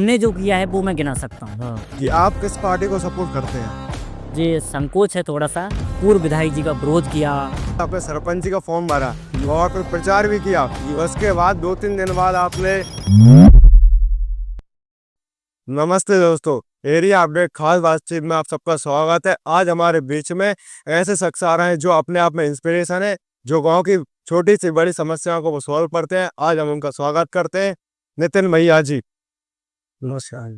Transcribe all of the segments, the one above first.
हमने जो किया है वो मैं गिना सकता हूँ। हाँ कि आप किस पार्टी को सपोर्ट करते हैं? जी, संकोच है थोड़ा सा। पूर्व विधायक जी का विरोध किया। आपने सरपंची का फॉर्म भरा और फिर प्रचार भी किया, उसके बाद 2-3 दिन बाद आपने। नमस्ते दोस्तों, एरिया अपडेट खास बातचीत में आप सबका स्वागत है। आज हमारे बीच में ऐसे शख्स आ रहे हैं जो अपने आप में इंस्पिरेशन है, जो गांव की छोटी सी बड़ी समस्याओं को वो सॉल्व करते हैं। आज हम उनका स्वागत करते हैं, नितिन भैया जी। नमस्कार।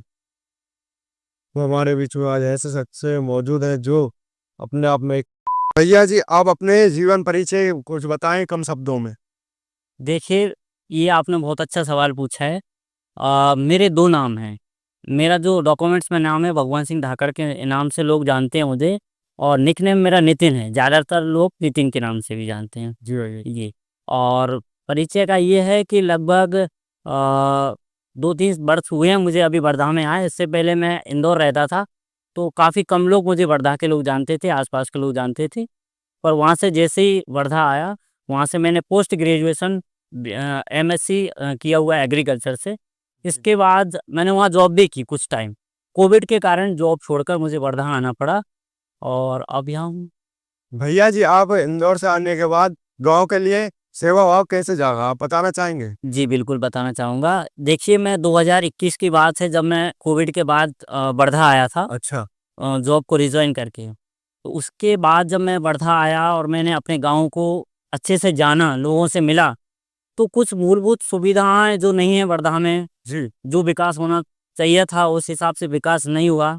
वो हमारे बीच में आज ऐसे शख्स मौजूद है जो अपने आप में भैया जी, आप अपने जीवन परिचय कुछ बताएं कम शब्दों में। देखिए, ये आपने बहुत अच्छा सवाल पूछा है। मेरे 2 नाम हैं। मेरा जो डॉक्यूमेंट्स में नाम है भगवान सिंह धाकड़ के नाम से लोग जानते हैं मुझे, और निकनेम मेरा नितिन है। ज़्यादातर लोग नितिन के नाम से भी जानते हैं। जी भैया। ये और परिचय का ये है कि लगभग 2-3 वर्ष हुए हैं मुझे अभी वर्धा में आए। इससे पहले मैं इंदौर रहता था, तो काफ़ी कम लोग मुझे वर्धा के लोग जानते थे, आस-पास के लोग जानते थे। पर वहाँ से जैसे ही वर्धा आया, वहाँ से मैंने पोस्ट ग्रेजुएशन एमएससी किया हुआ है एग्रीकल्चर से। इसके बाद मैंने वहाँ जॉब भी की कुछ टाइम। कोविड के कारण जॉब छोड़कर मुझे वर्धा आना पड़ा और अब यहाँ हूँ। भैया जी, आप इंदौर से आने के बाद गांव के लिए सेवा भाव कैसे जागा, आप बताना चाहेंगे? जी, बिल्कुल बताना चाहूँगा। देखिए, मैं 2021 की बात है जब मैं कोविड के बाद वर्धा आया था अच्छा। जॉब को रिज़ाइन करके। तो उसके बाद जब मैं वर्धा आया और मैंने अपने गाँव को अच्छे से जाना, लोगों से मिला, तो कुछ मूलभूत सुविधाएँ जो नहीं है वर्धा में, जी। जो विकास होना चाहिए था उस हिसाब से विकास नहीं हुआ।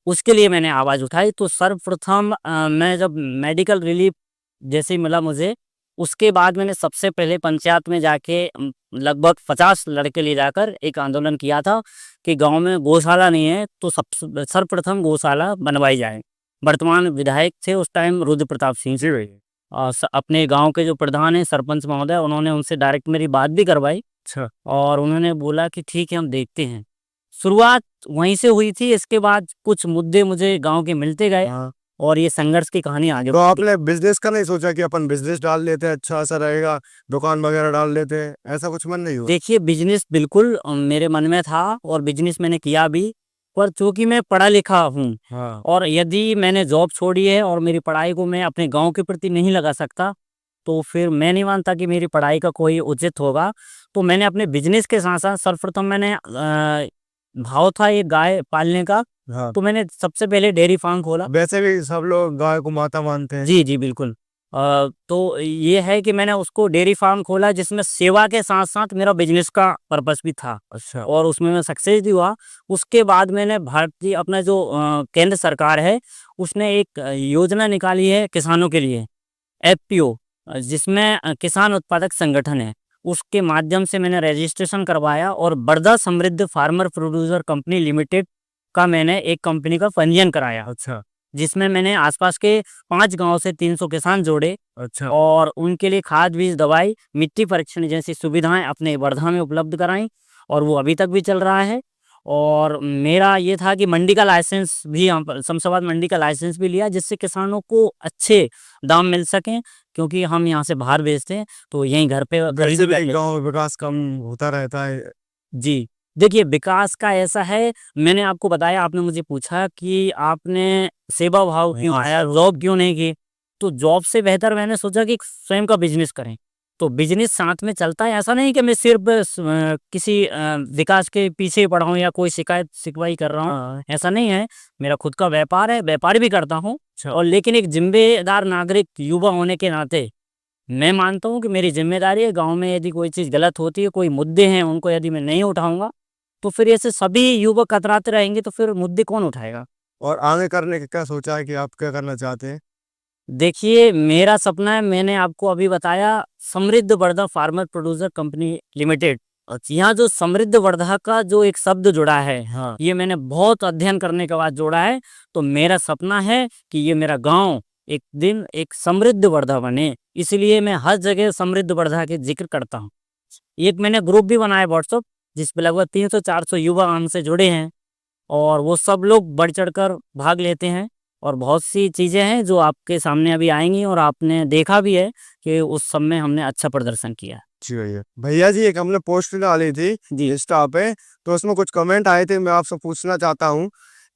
उसके लिए मैंने आवाज़ उठाई। तो सर्वप्रथम मैं जब मेडिकल रिलीफ़ जैसे ही मिला मुझे, उसके बाद मैंने सबसे पहले पंचायत में जाके लगभग 50 लड़के ले जाकर एक आंदोलन किया था कि गाँव में गौशाला नहीं है, तो सर्वप्रथम गौशाला बनवाई जाए। वर्तमान विधायक थे उस टाइम रुद्र प्रताप सिंह। जी भैया। अपने गाँव के जो प्रधान हैं सरपंच महोदय, उन्होंने उनसे डायरेक्ट मेरी बात भी करवाई अच्छा। और उन्होंने बोला कि ठीक है, हम देखते हैं। शुरुआत वहीं से हुई थी। इसके बाद कुछ मुद्दे मुझे गाँव के मिलते गए हाँ। और ये संघर्ष की कहानी आगे तो बढ़ती। आपने बिजनेस का नहीं सोचा कि अपन बिजनेस डाल लेते हैं, अच्छा सा रहेगा, दुकान वगैरह डाल लेते हैं, ऐसा कुछ मन नहीं हुआ? देखिए, बिज़नेस बिल्कुल मेरे मन में था और बिज़नेस मैंने किया भी, पर चूँकि मैं पढ़ा लिखा हूँ हाँ। और यदि मैंने जॉब छोड़ी है और मेरी पढ़ाई को मैं अपने गाँव के प्रति नहीं लगा सकता, तो फिर मैं नहीं मानता कि मेरी पढ़ाई का कोई औचित्य होगा। तो मैंने अपने बिज़नेस के साथ-साथ सर्वप्रथम मैंने भाव था एक गाय पालने का, हाँ। तो मैंने सबसे पहले डेयरी फार्म खोला। वैसे भी सब लोग गाय को माता मानते हैं। जी, जी, बिल्कुल। तो ये है कि मैंने उसको डेयरी फार्म खोला जिसमें सेवा के साथ-साथ मेरा बिज़नेस का पर्पस भी था अच्छा। और उसमें मैं सक्सेस भी हुआ। उसके बाद मैंने भारतीय अपना जो केंद्र सरकार है, उसने एक योजना निकाली है किसानों के लिए, एफपीओ, जिसमें किसान उत्पादक संगठन है। उसके माध्यम से मैंने रजिस्ट्रेशन करवाया और बरदा समृद्ध फार्मर प्रोड्यूसर कंपनी लिमिटेड का मैंने एक कंपनी का पंजीयन कराया। अच्छा। जिसमें मैंने आसपास के 5 गाँव से 300 किसान जोड़े अच्छा। और उनके लिए खाद, बीज, दवाई, मिट्टी परीक्षण जैसी सुविधाएँ अपने वर्धा में उपलब्ध कराईं और वो अभी तक भी चल रहा है। और मेरा ये था कि मंडी का लाइसेंस भी यहाँ पर शमशाबाद मंडी का लाइसेंस भी लिया, जिससे किसानों को अच्छे दाम मिल सकें, क्योंकि हम यहाँ से बाहर बेचते हैं, तो यहीं घर पे खरीद वैसे भी लेते हैं। गाँव में विकास कम होता रहता है। जी। देखिए, विकास का ऐसा है, मैंने आपको बताया, आपने मुझे पूछा कि आपने सेवा भाव क्यों आया, जॉब क्यों नहीं की? तो जॉब से बेहतर मैंने सोचा कि स्वयं का बिज़नेस करें। तो बिज़नेस साथ में चलता है, ऐसा नहीं कि मैं सिर्फ़ किसी विकास के पीछे ही पड़ा हूँ या कोई शिकायत-शिकवाई कर रहा हूँ, हाँ। ऐसा नहीं है। मेरा खुद का व्यापार है, व्यापार भी करता हूँ अच्छा। और लेकिन एक ज़िम्मेदार नागरिक युवा होने के नाते मैं मानता हूँ कि मेरी ज़िम्मेदारी है, गाँव में यदि कोई चीज़ गलत होती है, कोई मुद्दे हैं, उनको यदि मैं नहीं उठाऊँगा, तो फिर ऐसे सभी युवक कतराते रहेंगे, तो फिर मुद्दे कौन उठाएगा? और आगे करने का क्या सोचा है कि आप क्या करना चाहते हैं? देखिए, मेरा सपना है, मैंने आपको अभी बताया, समृद्ध Wardha farmer producer company limited. यहाँ जो समृद्ध वर्धा का जो एक शब्द जुड़ा है, हाँ। ये मैंने बहुत अध्ययन करने के बाद जोड़ा है। तो मेरा सपना है कि ये मेरा गाँव एक दिन एक समृद्ध वर्धा बने, इसलिए मैं हर जगह समृद्ध वर्धा के ज़िक्र करता हूँ। एक मैंने ग्रुप भी बनाया व्हाट्सएप, जिस पे लगभग 300-400 युवा हमसे जुड़े हैं और वो सब लोग बढ़-चढ़कर भाग लेते हैं और बहुत सी चीज़ें हैं जो आपके सामने अभी आएँगी और आपने देखा भी है कि उस सब में हमने अच्छा प्रदर्शन किया। जी भैया। भैया जी एक हमने पोस्ट डाली थी जी। इंस्टा पे, तो उसमें कुछ कमेंट आए थे। मैं आपसे पूछना चाहता हूँ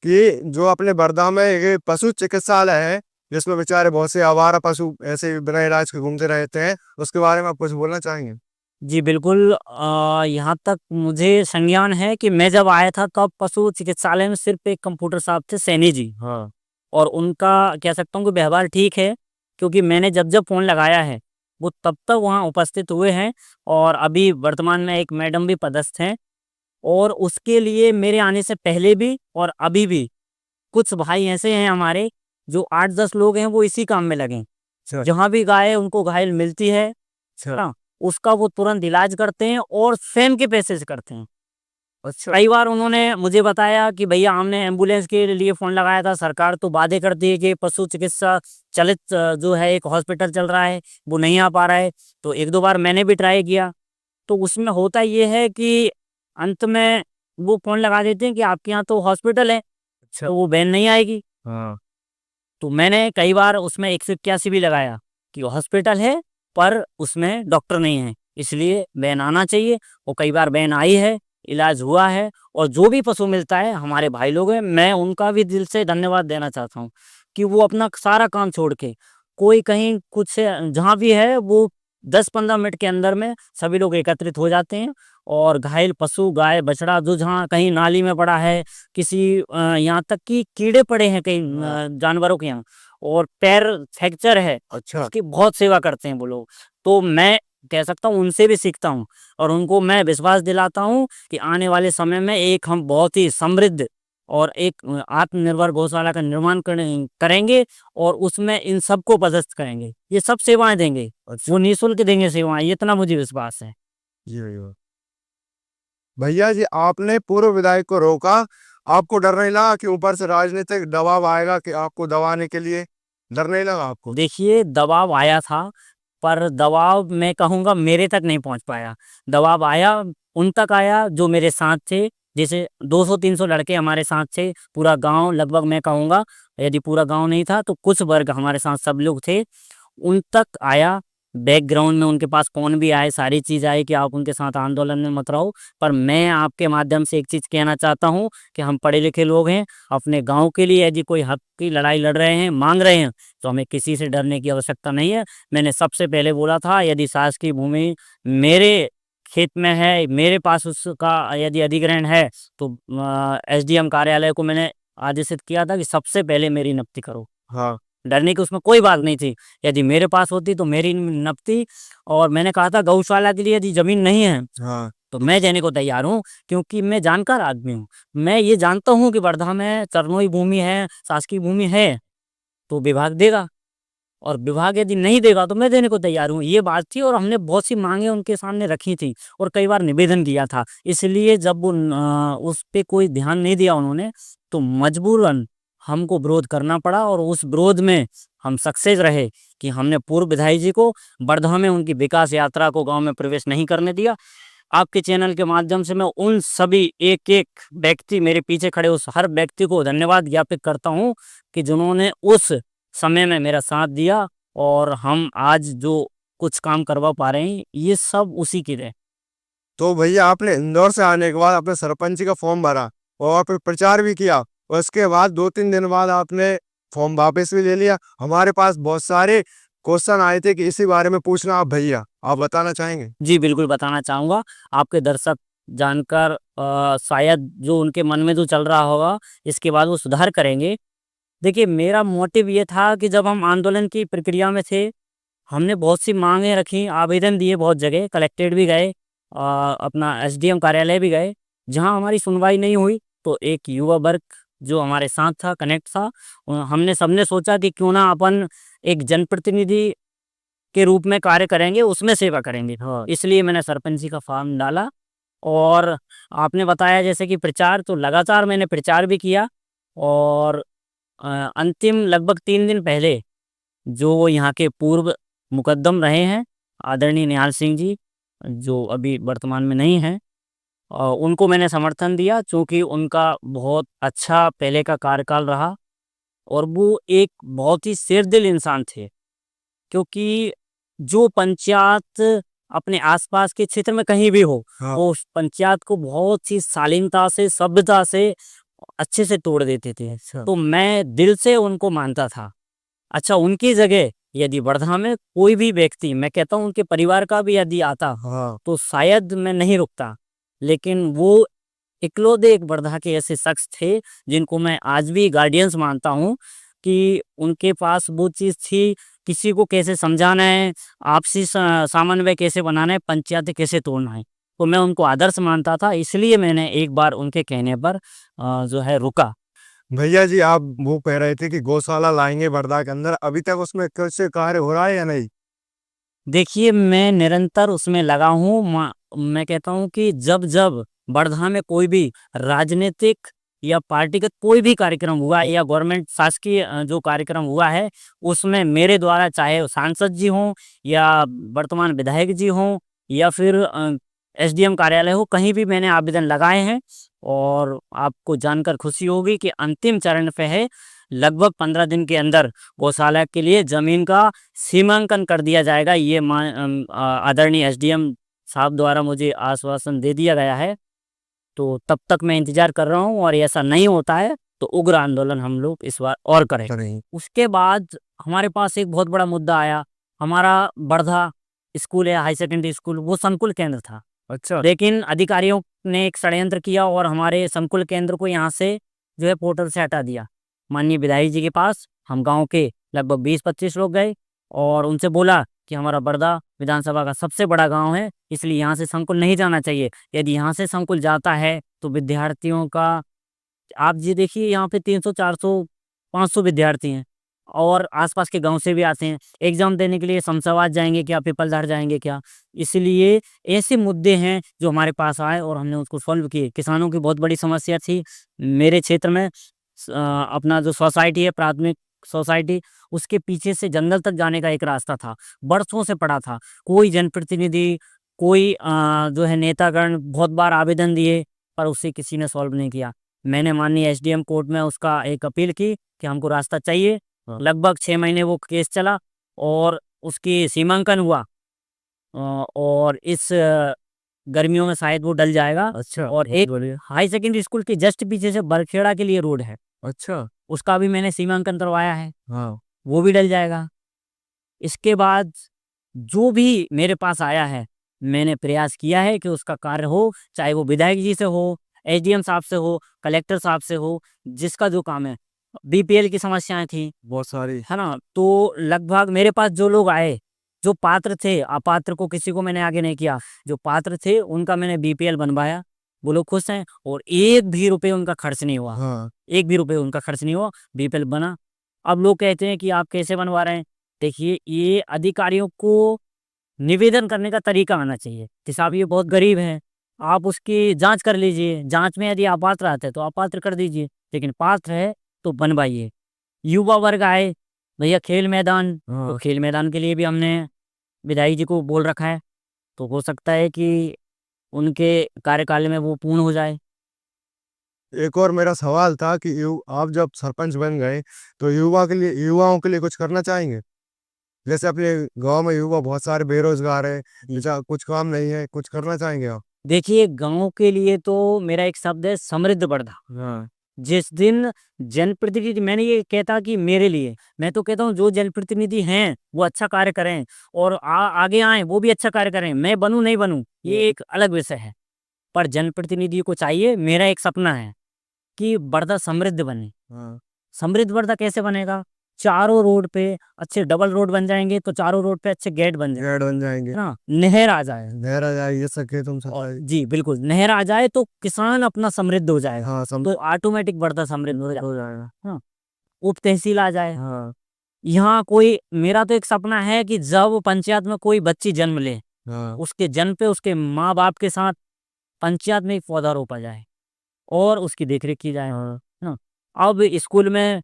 कि जो अपने वर्धा में ये पशु चिकित्सालय है, जिसमें बेचारे बहुत से आवारा पशु ऐसे ही बिना इलाज के घूमते रहते हैं, उसके बारे में आप कुछ बोलना चाहेंगे? जी, बिल्कुल यहाँ तक मुझे संज्ञान है कि मैं जब आया था तब पशु चिकित्सालय में सिर्फ़ एक कंप्यूटर साहब थे, सैनी जी। हाँ। और उनका कह सकता हूँ कि व्यवहार ठीक है, क्योंकि मैंने जब-जब फ़ोन लगाया है, वो तब-तब वहाँ उपस्थित हुए हैं। और अभी वर्तमान में एक मैडम भी पदस्थ हैं। और उसके लिए मेरे आने से पहले भी और अभी भी कुछ भाई ऐसे हैं हमारे, जो 8-10 लोग हैं, वो इसी काम में लगे हैं। अच्छा, जहाँ भी गाय उनको घायल मिलती है अच्छा, ना, उसका वो तुरंत इलाज करते हैं और स्वयं के पैसे से करते हैं। अच्छा। कई बार उन्होंने मुझे बताया कि भैया हमने एम्बुलेंस के लिए फ़ोन लगाया था, सरकार तो वादे करती है कि पशु चिकित्सा चलित जो है एक हॉस्पिटल चल रहा है, वो नहीं आ पा रहा है। तो 1-2 बार मैंने भी ट्राई किया, तो उसमें होता ये है कि अंत में वो फ़ोन लगा देते हैं कि आपके यहाँ तो हॉस्पिटल है, अच्छा। तो वो वैन नहीं आएगी। हाँ। तो मैंने कई बार उसमें 181 भी लगाया कि हॉस्पिटल है, पर उसमें डॉक्टर नहीं है, इसलिए वैन आना चाहिए। और कई बार वैन आई है, इलाज हुआ है। और जो भी पशु मिलता है, हमारे भाई लोग हैं, मैं उनका भी दिल से धन्यवाद देना चाहता हूँ कि वो अपना सारा काम छोड़ के, कोई कहीं कुछ जहाँ भी है, वो 10-15 मिनट के अंदर में सभी लोग एकत्रित हो जाते हैं। और घायल पशु, गाय, बछड़ा जो जहाँ कहीं नाली में पड़ा है, किसी यहाँ तक कि कीड़े पड़े हैं कई हाँ। जानवरों के यहाँ, और पैर फ्रैक्चर है, अच्छा। उसकी बहुत सेवा करते हैं वो लोग। तो मैं कह सकता हूँ उनसे भी सीखता हूँ, और उनको मैं विश्वास दिलाता हूँ कि आने वाले समय में एक हम बहुत ही समृद्ध और एक आत्मनिर्भर गौशाला का निर्माण करेंगे, और उसमें इन सबको पदस्थ करेंगे। ये सब सेवाएँ देंगे, अच्छा। वो निःशुल्क देंगे सेवाएँ, ये इतना मुझे विश्वास है। जी भैया। भैया जी आपने पूर्व विधायक को रोका, आपको डर नहीं लगा कि ऊपर से राजनीतिक दबाव आएगा कि आपको दबाने के लिए? डर नहीं लगा आपको? देखिए, दबाव आया था, पर दबाव मैं कहूँगा मेरे तक नहीं पहुँच पाया। दबाव आया, उन तक आया जो मेरे साथ थे। जैसे 200-300 लड़के हमारे साथ थे, पूरा गाँव लगभग मैं कहूँगा, यदि पूरा गाँव नहीं था तो कुछ वर्ग हमारे साथ सब लोग थे। उन तक आया, बैकग्राउंड में उनके पास फ़ोन भी आए, सारी चीज़ आई कि आप उनके साथ आंदोलन में मत रहो। पर मैं आपके माध्यम से एक चीज़ कहना चाहता हूँ कि हम पढ़े-लिखे लोग हैं, अपने गाँव के लिए यदि कोई हक की लड़ाई लड़ रहे हैं, माँग रहे हैं, तो हमें किसी से डरने की आवश्यकता नहीं है। मैंने सबसे पहले बोला था, यदि शासकीय भूमि मेरे खेत में है, मेरे पास उसका यदि अधिग्रहण है, तो एसडीएम कार्यालय को मैंने आदेशित किया था कि सबसे पहले मेरी नप्ती करो। हाँ। डरने की उसमें कोई बात नहीं थी। यदि मेरे पास होती तो मेरी नपती। और मैंने कहा था गौशाला के लिए यदि ज़मीन नहीं है, हाँ। तो मैं देने को तैयार हूँ, क्योंकि मैं जानकार आदमी हूँ। मैं ये जानता हूँ कि वर्धा में चरनोई भूमि है, शासकीय भूमि है, तो विभाग देगा, और विभाग यदि नहीं देगा तो मैं देने को तैयार हूँ। ये बात थी, और हमने बहुत सी माँगें उनके सामने रखी थी, और कई बार निवेदन किया था। इसलिए जब वो उस पे कोई ध्यान नहीं दिया उन्होंने, तो मजबूरन हमको विरोध करना पड़ा, और उस विरोध में हम सक्सेस रहे कि हमने पूर्व विधायक जी को वर्धा में उनकी विकास यात्रा को गाँव में प्रवेश नहीं करने दिया। आपके चैनल के माध्यम से मैं उन सभी एक-एक व्यक्ति, मेरे पीछे खड़े उस हर व्यक्ति को धन्यवाद ज्ञापित करता हूँ कि जिन्होंने उस समय में मेरा साथ दिया, और हम आज जो कुछ काम करवा पा रहे हैं, ये सब उसी की देन। तो भैया आपने इंदौर से आने के बाद अपने सरपंची का फॉर्म भरा और फिर प्रचार भी किया, और उसके बाद 2-3 दिन बाद आपने फॉर्म वापस भी ले लिया। हमारे पास बहुत सारे क्वेश्चन आए थे कि इसी बारे में पूछना, आप भैया आप बताना चाहेंगे? जी, बिल्कुल बताना चाहूँगा। आपके दर्शक जानकर शायद जो उनके मन में जो चल रहा होगा, इसके बाद वो सुधार करेंगे। देखिए, मेरा मोटिव ये था कि जब हम आंदोलन की प्रक्रिया में थे, हमने बहुत सी माँगें रखी, आवेदन दिए बहुत जगह, कलेक्ट्रेट भी गए, अपना एसडीएम कार्यालय भी गए। जहाँ हमारी सुनवाई नहीं हुई, तो एक युवा वर्ग जो हमारे साथ था, कनेक्ट था, हमने सबने सोचा कि क्यों ना अपन एक जनप्रतिनिधि के रूप में कार्य करेंगे, उसमें सेवा करेंगे। हाँ, इसलिए मैंने सरपंची का फॉर्म डाला। और आपने बताया जैसे कि प्रचार, तो लगातार मैंने प्रचार भी किया। और अंतिम लगभग 3 दिन पहले जो यहाँ के पूर्व मुकद्दम रहे हैं, आदरणीय निहाल सिंह जी, जो अभी वर्तमान में नहीं हैं, उनको मैंने समर्थन दिया, चूँकि उनका बहुत अच्छा पहले का कार्यकाल रहा, और वो एक बहुत ही शेरदिल इंसान थे। क्योंकि जो पंचायत अपने आसपास के क्षेत्र में कहीं भी हो, हाँ। वो उस पंचायत को बहुत ही शालीनता से, सभ्यता से अच्छे से तोड़ देते थे। अच्छा। तो मैं दिल से उनको मानता था। अच्छा, उनकी जगह यदि वर्धा में कोई भी व्यक्ति, मैं कहता हूँ उनके परिवार का भी यदि आता, हाँ। तो शायद मैं नहीं रुकता। लेकिन वो इकलौते एक वर्धा के ऐसे शख्स थे, जिनको मैं आज भी गार्डियंस मानता हूँ, कि उनके पास वो चीज़ थी, किसी को कैसे समझाना है, आपसी समन्वय कैसे बनाना है, पंचायतें कैसे तोड़ना है। तो मैं उनको आदर्श मानता था, इसलिए मैंने एक बार उनके कहने पर जो है रुका। भैया जी, आप वो कह रहे थे कि गौशाला लाएँगे वर्धा के अंदर, अभी तक उसमें कुछ कार्य हो रहा है या नहीं? देखिए, मैं निरंतर उसमें लगा हूँ। मैं कहता हूँ कि जब-जब वर्धा में कोई भी राजनीतिक या पार्टीगत कोई भी कार्यक्रम हुआ या गवर्नमेंट शासकीय जो कार्यक्रम हुआ है, उसमें मेरे द्वारा, चाहे वो सांसद जी हों या वर्तमान विधायक जी हों या फिर एसडीएम कार्यालय हो, कहीं भी मैंने आवेदन लगाए हैं। और आपको जानकर खुशी होगी कि अंतिम चरण पे है। लगभग 15 दिन के अंदर गौशाला के लिए ज़मीन का सीमांकन कर दिया जाएगा। ये आदरणीय एसडीएम साहब द्वारा मुझे आश्वासन दे दिया गया है। तो तब तक मैं इंतज़ार कर रहा हूँ, और ऐसा नहीं होता है तो उग्र आंदोलन हम लोग इस बार और करें। करें। उसके बाद हमारे पास एक बहुत बड़ा मुद्दा आया। हमारा वर्धा स्कूल है, हाई सेकेंडरी स्कूल, वो संकुल केंद्र था। अच्छा। लेकिन अधिकारियों ने एक षड्यंत्र किया और हमारे संकुल केंद्र को यहाँ से जो है पोर्टल से हटा दिया। माननीय विधायक जी के पास हम गाँव के लगभग 20-25 लोग गए और उनसे बोला कि हमारा बरदा विधानसभा का सबसे बड़ा गाँव है, इसलिए यहाँ से संकुल नहीं जाना चाहिए। यदि यहाँ से संकुल जाता है तो विद्यार्थियों का, आप ये देखिए, यहाँ पे 300, 400, 500 विद्यार्थी हैं और आसपास के गाँव से भी आते हैं। एग्ज़ाम देने के लिए शमशाबाद जाएँगे क्या, पीपलधार जाएँगे क्या? इसलिए ऐसे मुद्दे हैं जो हमारे पास आए और हमने उसको सॉल्व किए। किसानों की बहुत बड़ी समस्या थी मेरे क्षेत्र में। अपना जो सोसाइटी है, प्राथमिक सोसाइटी, उसके पीछे से जंगल तक जाने का एक रास्ता था। बरसों से पड़ा था। कोई जनप्रतिनिधि, कोई जो है नेतागण बहुत बार आवेदन दिए, पर उसे किसी ने सॉल्व नहीं किया। मैंने माननीय एसडीएम कोर्ट में उसका एक अपील की कि हमको रास्ता चाहिए। हाँ। लगभग 6 महीने वो केस चला और उसकी सीमांकन हुआ। और इस गर्मियों में शायद वो डल जाएगा। अच्छा, और बहुत एक बढ़िया। हाई सेकेंडरी स्कूल के जस्ट पीछे से बरखेड़ा के लिए रोड है, अच्छा। उसका भी मैंने सीमांकन करवाया है, हाँ। वो भी डल जाएगा। इसके बाद जो भी मेरे पास आया है, मैंने प्रयास किया है कि उसका कार्य हो, चाहे वो विधायक जी से हो, एसडीएम साहब से हो, कलेक्टर साहब से हो, जिसका जो काम है। बीपीएल की समस्याएँ थी, बहुत सारी। है ना? तो लगभग मेरे पास जो लोग आए, जो पात्र थे, अपात्र को किसी को मैंने आगे नहीं किया। जो पात्र थे, उनका मैंने बीपीएल बनवाया, वो लोग खुश हैं और 1 भी रुपए उनका खर्च नहीं हुआ। हाँ। 1 भी रुपए उनका खर्च नहीं हुआ, बीपीएल बना। अब लोग कहते हैं कि आप कैसे बनवा रहे हैं? देखिए, ये अधिकारियों को निवेदन करने का तरीका आना चाहिए कि साहब ये बहुत गरीब है, आप उसकी जाँच कर लीजिए। जाँच में यदि अपात्र आते हैं तो अपात्र कर दीजिए, लेकिन पात्र है तो बनवाइए। युवा वर्ग आए, भैया खेल मैदान, तो हाँ। खेल मैदान के लिए भी हमने विधायक जी को बोल रखा है, तो हो सकता है कि उनके कार्यकाल में वो पूर्ण हो जाए। एक और मेरा सवाल था कि आप जब सरपंच बन गए, तो युवाओं के लिए कुछ करना चाहेंगे? जैसे अपने गाँव में युवा बहुत सारे बेरोज़गार हैं, जैसा कुछ काम नहीं है, कुछ करना चाहेंगे आप? देखिए, गाँव के लिए तो मेरा एक शब्द है, समृद्ध वर्धा। हाँ। जिस दिन जनप्रतिनिधि, मैंने ये कहता कि मेरे लिए, मैं तो कहता हूँ जो जनप्रतिनिधि हैं वो अच्छा कार्य करें और आगे आएँ, वो भी अच्छा कार्य करें। मैं बनूँ नहीं बनूँ, ये एक अलग विषय है। पर जनप्रतिनिधि को चाहिए, मेरा एक सपना है कि वर्धा समृद्ध बने। हाँ। समृद्ध वर्धा कैसे बनेगा? चारों रोड पे अच्छे डबल रोड बन जाएँगे, तो चारों रोड पे अच्छे गेट बन जाएँ, गेट बन जाएँगे। है ना? नहर आ जाए, नहर आ जाएगी, सके तुम और सफाई। जी, बिल्कुल, नहर आ जाए तो किसान अपना समृद्ध हो जाएगा, हाँ, तो ऑटोमेटिक वर्धा समृद्ध हो जाएगा। हाँ, उप तहसील आ जाए। हाँ। यहाँ कोई, मेरा तो एक सपना है कि जब पंचायत में कोई बच्ची जन्म ले, हाँ। उसके जन्म पे उसके माँ-बाप के साथ पंचायत में एक पौधा रोपा जाए और उसकी देखरेख की जाए, हाँ। है ना? अब स्कूल में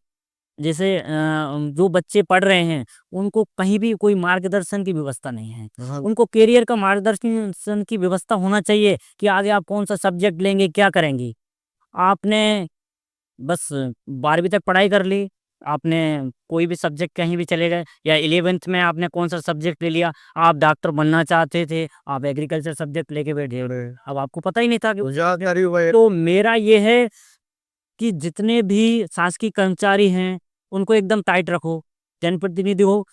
जैसे जो बच्चे पढ़ रहे हैं, उनको कहीं भी कोई मार्गदर्शन की व्यवस्था नहीं है। हाँ। उनको करियर का मार्गदर्शन की व्यवस्था होना चाहिए कि आगे आप कौन-सा सब्जेक्ट लेंगे, क्या करेंगी? आपने बस 12वीं तक पढ़ाई कर ली, आपने कोई भी सब्जेक्ट कहीं भी चले गए, या 11th में आपने कौन सा सब्जेक्ट ले लिया, आप डॉक्टर बनना चाहते थे, आप एग्रीकल्चर सब्जेक्ट लेके बैठे हो, अरे अब आपको पता ही नहीं था कि गुजरात में अरे भाई तो मेरा ये है कि जितने भी शासकीय कर्मचारी हैं, उनको एकदम टाइट रखो। जनप्रतिनिधि हो,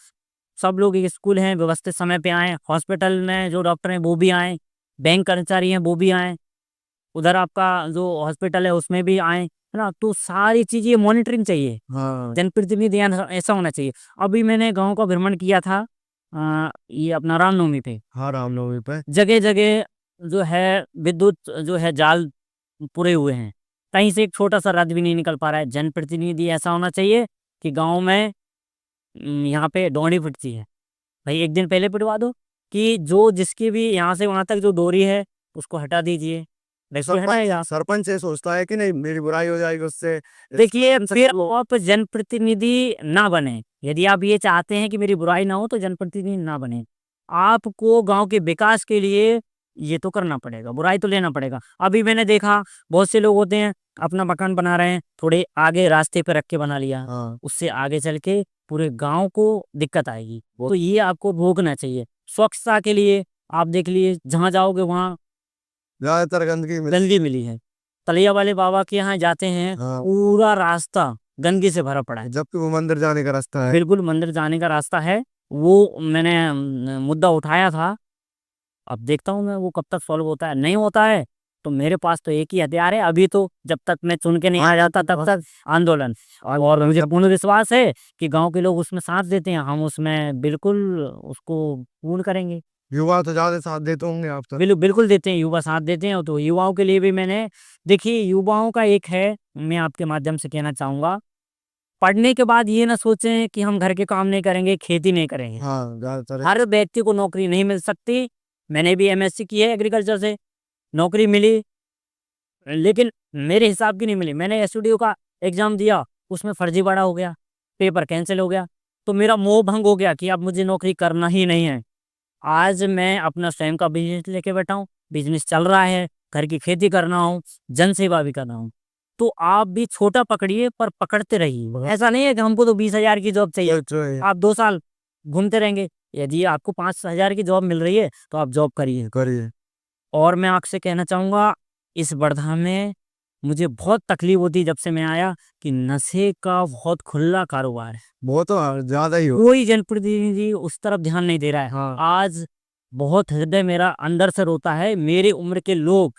सब लोग एक स्कूल हैं, व्यवस्थित समय पे आएँ, हॉस्पिटल में जो डॉक्टर हैं वो भी आएँ, बैंक कर्मचारी हैं वो भी आएँ, उधर आपका जो हॉस्पिटल है उसमें भी आएँ, है ना? तो सारी चीज़ें मॉनिटरिंग चाहिए, हाँ जनप्रतिनिधि यहाँ ऐसा होना चाहिए। अभी मैंने गाँव का भ्रमण किया था ये अपना रामनवमी पे, हाँ रामनवमी पे जगह-जगह जो है विद्युत जो है जाल पुरे हुए हैं। कहीं से एक छोटा-सा रथ भी नहीं निकल पा रहा है। जनप्रतिनिधि ऐसा होना चाहिए कि गाँव में यहाँ पे डोंडी पिटती है, भाई 1 दिन पहले पिटवा दो कि जो जिसकी भी यहाँ से वहाँ तक जो दूरी है, उसको हटा दीजिए। भाई कोई सरपंच हटाएगा? सरपंच ये सोचता है कि नहीं मेरी बुराई हो जाएगी उससे देखिए, इन फिर सब आप जनप्रतिनिधि ना बनें। यदि आप ये चाहते हैं कि मेरी बुराई ना हो, तो जनप्रतिनिधि ना बनें। आपको गाँव के विकास के लिए ये तो करना पड़ेगा, बुराई तो लेना पड़ेगा। अभी मैंने देखा बहुत से लोग होते हैं, अपना मकान बना रहे हैं, थोड़े आगे रास्ते पे रख के बना लिया। हाँ उससे आगे चल के पूरे गाँव को दिक्कत आएगी। वो तो ये आपको भोगना चाहिए। स्वच्छता के लिए आप देख लिए, जहाँ जाओगे वहाँ ज्यादातर गंदगी मिल गंदगी मिली है। तलैया वाले बाबा के यहाँ जाते हैं, हाँ पूरा रास्ता गंदगी से भरा पड़ा है। जबकि वो मंदिर जाने का रास्ता है बिल्कुल मंदिर जाने का रास्ता है। वो मैंने मुद्दा उठाया था। अब देखता हूँ मैं वो कब तक सॉल्व होता है। नहीं होता है तो मेरे पास तो एक ही हथियार है अभी, तो जब तक मैं चुन के नहीं आ जाता तब तक आंदोलन। और मुझे पूर्ण विश्वास है कि गाँव के लोग उसमें साथ देते हैं, हम उसमें बिल्कुल उसको पूर्ण करेंगे। युवा तो ज्यादा साथ देते होंगे आप तो बिल्कुल देते हैं, युवा साथ देते हैं। तो युवाओं के लिए भी मैंने देखिए, युवाओं का एक है, मैं आपके माध्यम से कहना चाहूँगा, पढ़ने के बाद ये ना सोचें कि हम घर के काम नहीं करेंगे, खेती नहीं करेंगे। हाँ ज्यादातर हर व्यक्ति को नौकरी नहीं मिल सकती। मैंने भी एमएससी की है एग्रीकल्चर से, नौकरी मिली, लेकिन मेरे हिसाब की नहीं मिली। मैंने एसवीडीओ का एग्ज़ाम दिया, उसमें फर्जीवाड़ा हो गया, पेपर कैंसल हो गया, तो मेरा मोह भंग हो गया कि अब मुझे नौकरी करना ही नहीं है। आज मैं अपना स्वयं का बिज़नेस लेके बैठा हूँ, बिज़नेस चल रहा है, घर की खेती कर रहा हूँ, जन सेवा भी कर रहा हूँ। तो आप भी छोटा पकड़िए पर पकड़ते रहिए। ऐसा नहीं है कि हमको तो 20,000 की जॉब चाहिए, जो है आप 2 साल घूमते रहेंगे। यदि आपको 5,000 की जॉब मिल रही है, तो आप जॉब करिए। करिए और मैं आपसे कहना चाहूँगा, इस वर्धा में मुझे बहुत तकलीफ़ होती है जब से मैं आया, कि नशे का बहुत खुला कारोबार है। वो तो ज्यादा ही हो कोई जनप्रतिनिधि उस तरफ ध्यान नहीं दे रहा है। हाँ आज बहुत हृदय मेरा अंदर से रोता है, मेरी उम्र के लोग,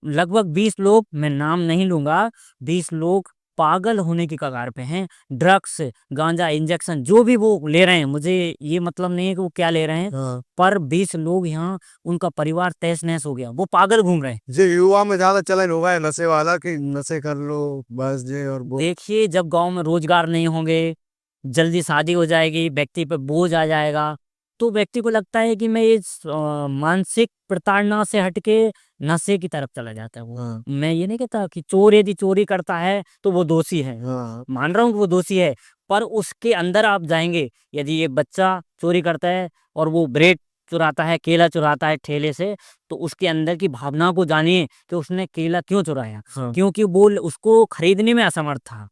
लगभग 20 लोग, मैं नाम नहीं लूँगा, 20 लोग पागल होने की कगार पे हैं। ड्रग्स, गांजा, इंजेक्शन जो भी वो ले रहे हैं, मुझे ये मतलब नहीं है कि वो क्या ले रहे हैं, हाँ पर 20 लोग यहाँ, उनका परिवार तहस-नहस हो गया, वो पागल घूम रहे हैं। जो युवा में ज्यादा चलन हुआ है नशे वाला कि नशे कर लो बस ये और वो देखिए, जब गाँव में रोज़गार नहीं होंगे, जल्दी शादी हो जाएगी, व्यक्ति पे बोझ आ जाएगा, तो व्यक्ति को लगता है कि मैं इस मानसिक प्रताड़ना से हट के नशे की तरफ चला जाता है वो। हाँ मैं ये नहीं कहता कि चोर यदि चोरी करता है, तो वो दोषी है। हाँ मान रहा हूँ कि वो दोषी है, पर उसके अंदर आप जाएँगे, यदि एक बच्चा चोरी करता है और वो ब्रेड चुराता है, केला चुराता है ठेले से, तो उसके अंदर की भावना को जानिए कि उसने केला क्यों चुराया? हाँ क्योंकि वो उसको खरीदने में असमर्थ था,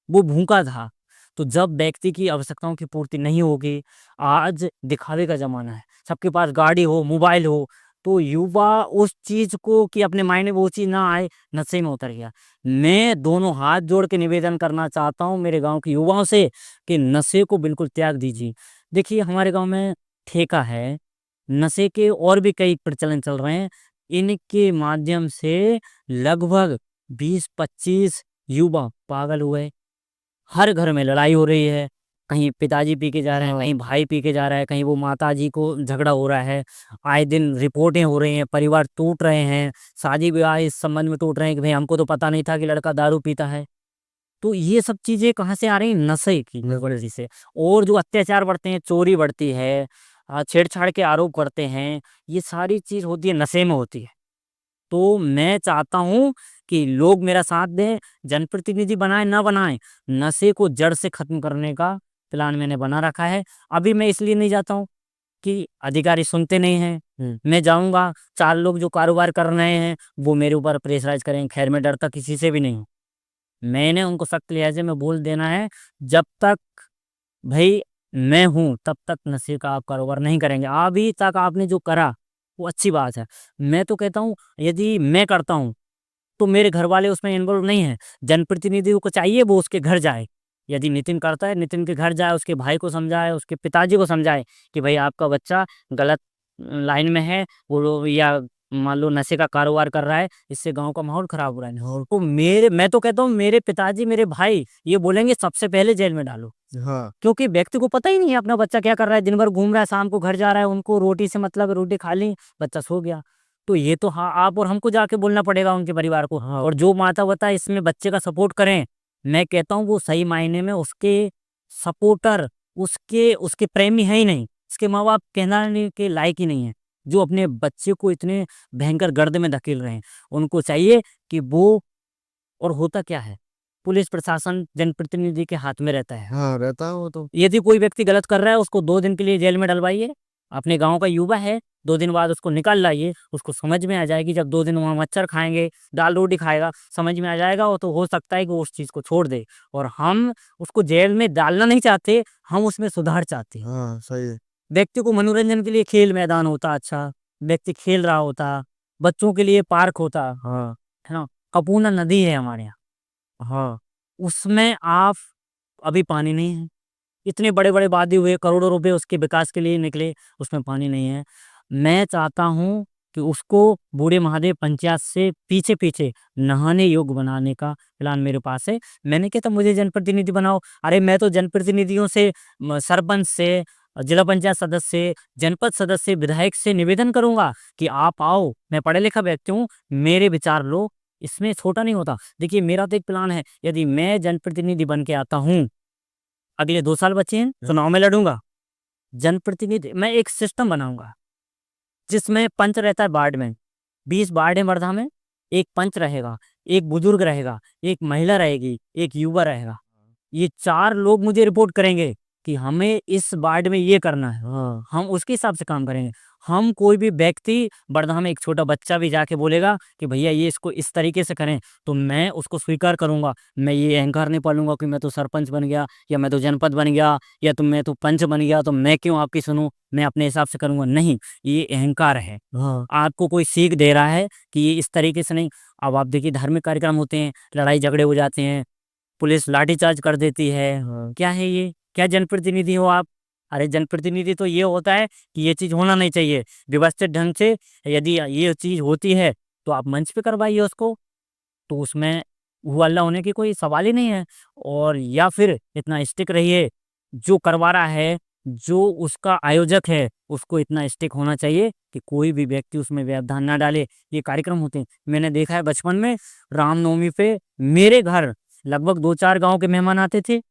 वो भूखा था। तो जब व्यक्ति की आवश्यकताओं की पूर्ति नहीं होगी, आज दिखावे का ज़माना है, सबके पास गाड़ी हो, मोबाइल हो, तो युवा उस चीज़ को कि अपने मायने वो चीज़ ना आए, नशे में उतर गया। मैं दोनों हाथ जोड़ के निवेदन करना चाहता हूँ मेरे गाँव के युवाओं से कि नशे को बिल्कुल त्याग दीजिए। देखिए, हमारे गाँव में ठेका है, नशे के और भी कई प्रचलन चल रहे हैं। इनके माध्यम से लगभग 20-25 युवा पागल हुए। हर घर में लड़ाई हो रही है, कहीं पिताजी पी के जा रहे हैं, कहीं भाई पी के जा रहा है, कहीं वो माताजी को झगड़ा हो रहा है। आए दिन रिपोर्टें हो रही हैं, परिवार टूट रहे हैं, शादी-विवाह इस संबंध में टूट रहे हैं कि भई हमको तो पता नहीं था कि लड़का दारू पीता है। तो ये सब चीज़ें कहाँ से आ रही हैं? नशे की वजह से। और जो अत्याचार बढ़ते हैं, चोरी बढ़ती है, छेड़छाड़ के आरोप करते हैं, ये सारी चीज़ होती है, नशे में होती है। तो मैं चाहता हूँ कि लोग मेरा साथ दें, जनप्रतिनिधि बनाएँ ना बनाएँ, नशे को जड़ से खत्म करने का प्लान मैंने बना रखा है। अभी मैं इसलिए नहीं जाता हूँ कि अधिकारी सुनते नहीं हैं। मैं जाऊँगा, 4 लोग जो कारोबार कर रहे हैं, वो मेरे ऊपर प्रेशराइज़ करेंगे, खैर मैं डरता किसी से भी नहीं हूँ। मैंने उनको सख्त लिहाजे में बोल देना है, जब तक भाई मैं हूँ तब तक नशे का आप कारोबार नहीं करेंगे। अभी तक आपने जो करा वो अच्छी बात है। मैं तो कहता हूँ यदि मैं करता हूँ तो मेरे घर वाले उसमें इन्वॉल्व नहीं है। जनप्रतिनिधियों को चाहिए वो उसके घर जाए। यदि नितिन करता है, नितिन के घर जाए, उसके भाई को समझाए, उसके पिताजी को समझाए कि भाई आपका बच्चा गलत लाइन में है, वो या मान लो नशे का कारोबार कर रहा है, इससे गाँव का माहौल खराब हो रहा है। तो मैं तो कहता हूँ मेरे पिताजी, मेरे भाई ये बोलेंगे सबसे पहले जेल में डालो। हाँ, क्योंकि व्यक्ति को पता ही नहीं है अपना बच्चा क्या कर रहा है, दिन भर घूम रहा है, शाम को घर जा रहा है, उनको रोटी से मतलब है, रोटी खा ली, बच्चा सो गया। तो ये तो हाँ, आप और हमको जाके बोलना पड़ेगा उनके परिवार को। और जो माता-पिता इसमें बच्चे का सपोर्ट करें, मैं कहता हूँ वो सही मायने में उसके सपोर्टर, उसके उसके प्रेमी है ही नहीं। उसके माँ-बाप कहलाने के लायक ही नहीं है, जो अपने बच्चे को इतने भयंकर गर्त में धकेल रहे हैं। उनको चाहिए कि वो, और होता क्या है, पुलिस प्रशासन जनप्रतिनिधि के हाथ में रहता है। हाँ, रहता है वो तो। यदि कोई व्यक्ति गलत कर रहा है, उसको 2 दिन के लिए जेल में डलवाइए। अपने गाँव का युवा है, 2 दिन बाद उसको निकाल लाइए, उसको समझ में आ जाएगी। जब 2 दिन वहाँ मच्छर खाएँगे, दाल-रोटी खाएगा, समझ में आ जाएगा, वो तो हो सकता है कि वो उस चीज़ को छोड़ दे। और हम उसको जेल में डालना नहीं चाहते, हम उसमें सुधार चाहते हैं। हाँ, सही है। व्यक्ति को मनोरंजन के लिए खेल मैदान होता अच्छा, व्यक्ति खेल रहा होता, बच्चों के लिए पार्क होता, हाँ, है ना? कपूर्ना नदी है हमारे यहाँ, हाँ, उसमें आप अभी पानी नहीं है। इतने बड़े-बड़े वादे हुए, करोड़ों रुपए उसके विकास के लिए निकले, उसमें पानी नहीं है। मैं चाहता हूँ कि उसको बूढ़े महादेव पंचायत से पीछे-पीछे नहाने योग्य बनाने का प्लान मेरे पास है। मैंने कहा था मुझे जनप्रतिनिधि बनाओ, अरे मैं तो जनप्रतिनिधियों से, सरपंच से, जिला पंचायत सदस्य से, जनपद सदस्य से, विधायक से निवेदन करूँगा कि आप आओ, मैं पढ़ा-लिखा व्यक्ति हूँ, मेरे विचार लो, इसमें छोटा नहीं होता। देखिए मेरा तो एक प्लान है, यदि मैं जनप्रतिनिधि बन के आता हूँ, अगले 2 साल बचे हैं, चुनाव में लड़ूँगा। जनप्रतिनिधि मैं एक सिस्टम बनाऊँगा, जिसमें पंच रहता है वार्ड में, 20 वार्ड है वर्धा में, 1 पंच रहेगा, 1 बुजुर्ग रहेगा, 1 महिला रहेगी, 1 युवा रहेगा। ये 4 लोग मुझे रिपोर्ट करेंगे कि हमें इस वार्ड में ये करना है, हाँ, हम उसके हिसाब से काम करेंगे। हम कोई भी व्यक्ति, वर्धा में एक छोटा बच्चा भी जाके बोलेगा कि भैया ये इसको इस तरीके से करें, तो मैं उसको स्वीकार करूँगा। मैं ये अहंकार नहीं पालूँगा कि मैं तो सरपंच बन गया, या मैं तो जनपद बन गया, या तो मैं तो पंच बन गया, तो मैं क्यों आपकी सुनूँ, मैं अपने हिसाब से करूँगा। नहीं, ये अहंकार है। हाँ, आपको कोई सीख दे रहा है कि ये इस तरीके से नहीं। अब आप देखिए धार्मिक कार्यक्रम होते हैं, लड़ाई झगड़े हो जाते हैं, पुलिस लाठीचार्ज कर देती है। हाँ, क्या है ये? क्या जनप्रतिनिधि हो आप? अरे जनप्रतिनिधि तो ये होता है कि ये चीज़ होना नहीं चाहिए। व्यवस्थित ढंग से यदि ये चीज़ होती है तो आप मंच पे करवाइए उसको, तो उसमें हुआ-अल्ला होने की कोई सवाल ही नहीं है। और या फिर इतना स्ट्रिक्ट रहिए, जो करवा रहा है, जो उसका आयोजक है, उसको इतना स्ट्रिक्ट होना चाहिए कि कोई भी व्यक्ति उसमें व्यवधान ना डाले। ये कार्यक्रम होते हैं, मैंने देखा है बचपन में, रामनवमी पे मेरे घर लगभग 2-4 गाँव के मेहमान आते थे,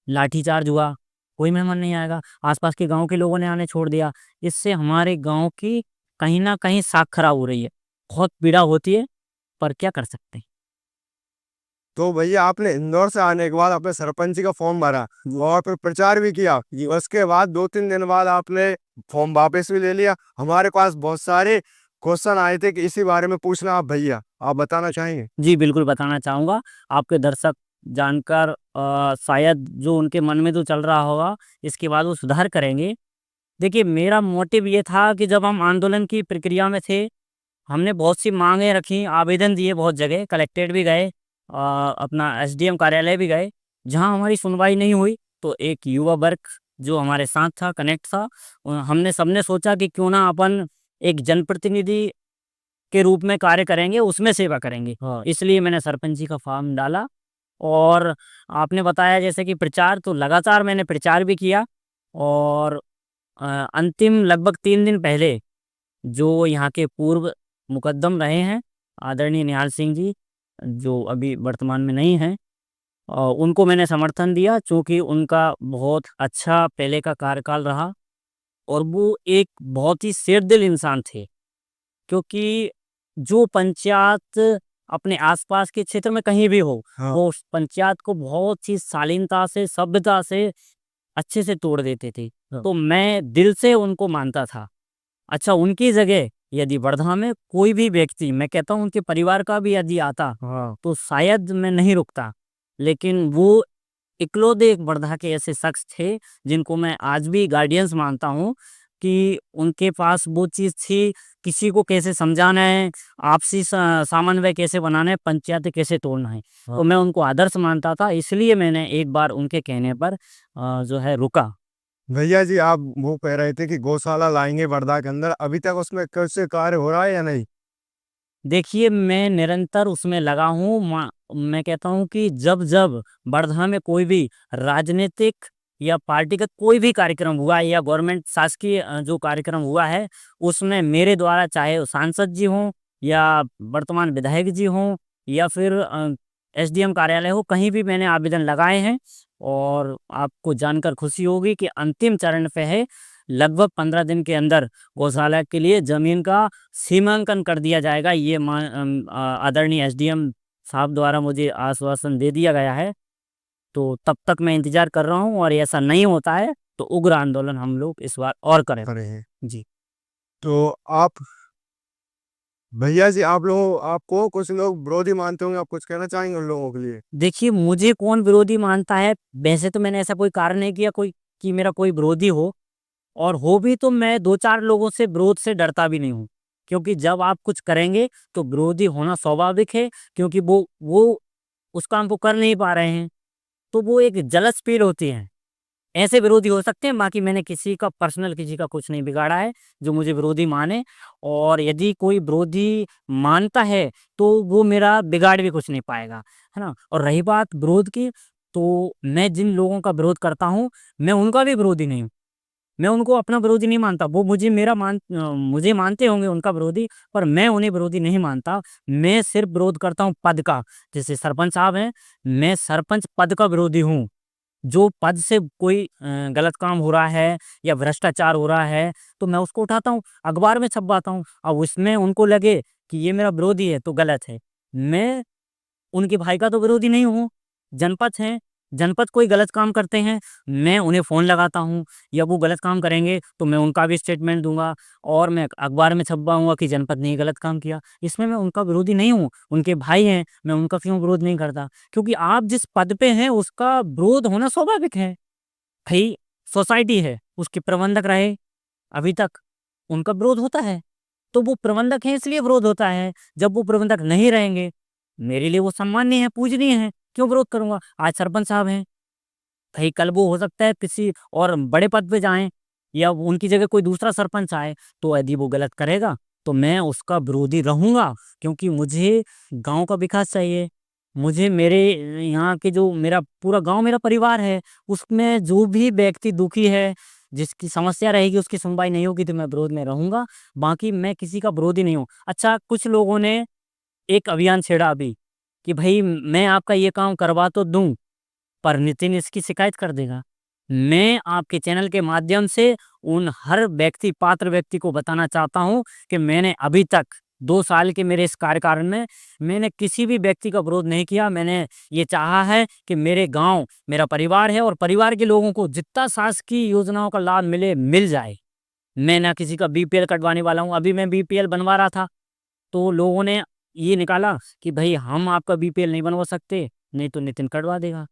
लाठीचार्ज हुआ, कोई मेहमान नहीं आएगा, आस-पास के गाँव के लोगों ने आने छोड़ दिया। इससे हमारे गाँव की कहीं न कहीं साख खराब हो रही है। बहुत पीड़ा होती है, पर क्या कर सकते हैं? तो भैया आपने इंदौर से आने के बाद अपने सरपंची का फॉर्म भरा और फिर प्रचार भी किया। उसके बाद 2-3 दिन बाद आपने फॉर्म वापस भी ले लिया। हमारे पास बहुत सारे क्वेश्चन आए थे कि इसी बारे में पूछना आप भैया, आप बताना चाहेंगे? जी, बिल्कुल बताना चाहूँगा। आपके दर्शक जानकर शायद जो उनके मन में जो चल रहा होगा, इसके बाद वो सुधार करेंगे। देखिए, मेरा मोटिव ये था कि जब हम आंदोलन की प्रक्रिया में थे, हमने बहुत सी माँगें रखी, आवेदन दिए बहुत जगह, कलेक्ट्रेट भी गए, अपना एसडीएम कार्यालय भी गए। जहाँ हमारी सुनवाई नहीं हुई, तो एक युवा वर्ग जो हमारे साथ था, कनेक्ट था, हमने सबने सोचा कि क्यों ना अपन एक जनप्रतिनिधि के रूप में कार्य करेंगे, उसमें सेवा करेंगे। हाँ, इसलिए मैंने सरपंच जी का फॉर्म डाला। और आपने बताया जैसे कि प्रचार, तो लगातार मैंने प्रचार भी किया। और अंतिम लगभग 3 दिन पहले जो यहाँ के पूर्व मुकद्दम रहे हैं, आदरणीय निहाल सिंह जी, जो अभी वर्तमान में नहीं हैं, उनको मैंने समर्थन दिया, चूँकि उनका बहुत अच्छा पहले का कार्यकाल रहा, और वो एक बहुत ही शेरदिल इंसान थे। क्योंकि जो पंचायत अपने आस-पास के क्षेत्र में कहीं भी हो, हाँ, वो उस पंचायत को बहुत ही शालीनता से, सभ्यता से, अच्छे से तोड़ देते थे। हाँ, तो मैं दिल से उनको मानता था। अच्छा, उनकी जगह यदि वर्धा में कोई भी व्यक्ति, मैं कहता हूँ उनके परिवार का भी यदि आता, हाँ, तो शायद मैं नहीं रुकता। लेकिन वो इकलौते एक वर्धा के ऐसे शख्स थे, जिनको मैं आज भी गार्डियंस मानता हूँ कि उनके पास वो चीज़ थी, किसी को कैसे समझाना है, आपसी सामन्वय कैसे बनाना है, पंचायत कैसे तोड़ना है। हाँ। तो मैं उनको आदर्श मानता था, इसलिए मैंने एक बार उनके कहने पर जो है रुका। भैया जी, आप वो कह रहे थे कि गौशाला लाएँगे वर्धा के अंदर, अभी तक उसमें कुछ कार्य हो रहा है या नहीं? देखिए, मैं निरंतर उसमें लगा हूँ। मैं कहता हूँ कि जब-जब वर्धा में कोई भी राजनीतिक या पार्टी का कोई भी कार्यक्रम हुआ है या गवर्नमेंट शासकीय जो कार्यक्रम हुआ है, उसमें मेरे द्वारा चाहे वो सांसद जी हों या वर्तमान विधायक जी हों या फिर एसडीएम कार्यालय हो, कहीं भी मैंने आवेदन लगाए हैं और आपको जानकर खुशी होगी कि अंतिम चरण पे है। लगभग 15 दिन के अंदर गौशाला के लिए ज़मीन का सीमांकन कर दिया जाएगा, ये आदरणीय एसडीएम साहब द्वारा मुझे आश्वासन दे दिया गया है। तो तब तक मैं इंतज़ार कर रहा हूँ और ऐसा नहीं होता है तो उग्र आंदोलन हम लोग इस बार और करें। करे हैं। जी। तो आप भैया जी, आपको कुछ लोग विरोधी मानते होंगे, आप कुछ कहना चाहेंगे उन लोगों के लिए? देखिए, मुझे कौन विरोधी मानता है, वैसे तो मैंने ऐसा कोई कार्य नहीं किया कोई कि मेरा कोई विरोधी हो, और हो भी तो मैं 2-4 लोगों से विरोध से डरता भी नहीं हूँ। क्योंकि जब आप कुछ करेंगे तो विरोधी होना स्वाभाविक है, क्योंकि वो उस काम को कर नहीं पा रहे हैं, तो वो एक जलस फ़ील होती है। ऐसे विरोधी हो सकते हैं, बाकी मैंने किसी का पर्सनल किसी का कुछ नहीं बिगाड़ा है, जो मुझे विरोधी माने। और यदि कोई विरोधी मानता है, तो वो मेरा बिगाड़ भी कुछ नहीं पाएगा, है ना? और रही बात विरोध की, तो मैं जिन लोगों का विरोध करता हूँ, मैं उनका भी विरोधी नहीं हूँ। मैं उनको अपना विरोधी नहीं मानता, वो मुझे मानते होंगे उनका विरोधी, पर मैं उन्हें विरोधी नहीं मानता। मैं सिर्फ़ विरोध करता हूँ पद का। जैसे सरपंच साहब हैं, मैं सरपंच पद का विरोधी हूँ। जो पद से कोई गलत काम हो रहा है या भ्रष्टाचार हो रहा है, तो मैं उसको उठाता हूँ, अखबार में छपवाता हूँ। अब उसमें उनको लगे कि ये मेरा विरोधी है, तो गलत है। मैं उनके भाई का तो विरोधी नहीं हूँ, जनपद हैं, जनपद कोई गलत काम करते हैं, मैं उन्हें फ़ोन लगाता हूँ, या वो गलत काम करेंगे, तो मैं उनका भी स्टेटमेंट दूँगा और मैं अखबार में छपवाऊँगा कि जनपद ने ये गलत काम किया। इसमें मैं उनका विरोधी नहीं हूँ, उनके भाई हैं, मैं उनका क्यों विरोध नहीं करता? क्योंकि आप जिस पद पे हैं, उसका विरोध होना स्वाभाविक है। भई, सोसाइटी है, उसके प्रबंधक रहे अभी तक, उनका विरोध होता है। तो वो प्रबंधक हैं इसलिए विरोध होता है। जब वो प्रबंधक नहीं रहेंगे, मेरे लिए वो सम्माननीय हैं, पूजनीय हैं, क्यों विरोध करूँगा? आज सरपंच साहब हैं, भई कल वो हो सकता है किसी और बड़े पद पे जाएँ या उनकी जगह कोई दूसरा सरपंच आए, तो यदि वो गलत करेगा, तो मैं उसका विरोधी रहूँगा, क्योंकि मुझे गाँव का विकास चाहिए। मुझे मेरे यहाँ के जो मेरा पूरा गाँव मेरा परिवार है, उसमें जो भी व्यक्ति दुखी है, जिसकी समस्या रहेगी, उसकी सुनवाई नहीं होगी, तो मैं विरोध में रहूँगा। बाकी मैं किसी का विरोधी नहीं हूँ। अच्छा, कुछ लोगों ने एक अभियान छेड़ा अभी कि भई मैं आपका ये काम करवा तो दूँ, पर नितिन इसकी शिकायत कर देगा। मैं आपके चैनल के माध्यम से उन हर व्यक्ति पात्र व्यक्ति को बताना चाहता हूँ कि मैंने अभी तक 2 साल के मेरे इस कार्यकाल में मैंने किसी भी व्यक्ति का विरोध नहीं किया। मैंने ये चाहा है कि मेरे गाँव मेरा परिवार है और परिवार के लोगों को जितना शासकीय योजनाओं का लाभ मिले, मिल जाए। मैं ना किसी का बीपीएल कटवाने वाला हूँ। अभी मैं बीपीएल बनवा रहा था, तो लोगों ने ये निकाला कि भई हम आपका बीपीएल नहीं बनवा सकते, नहीं तो नितिन कटवा देगा।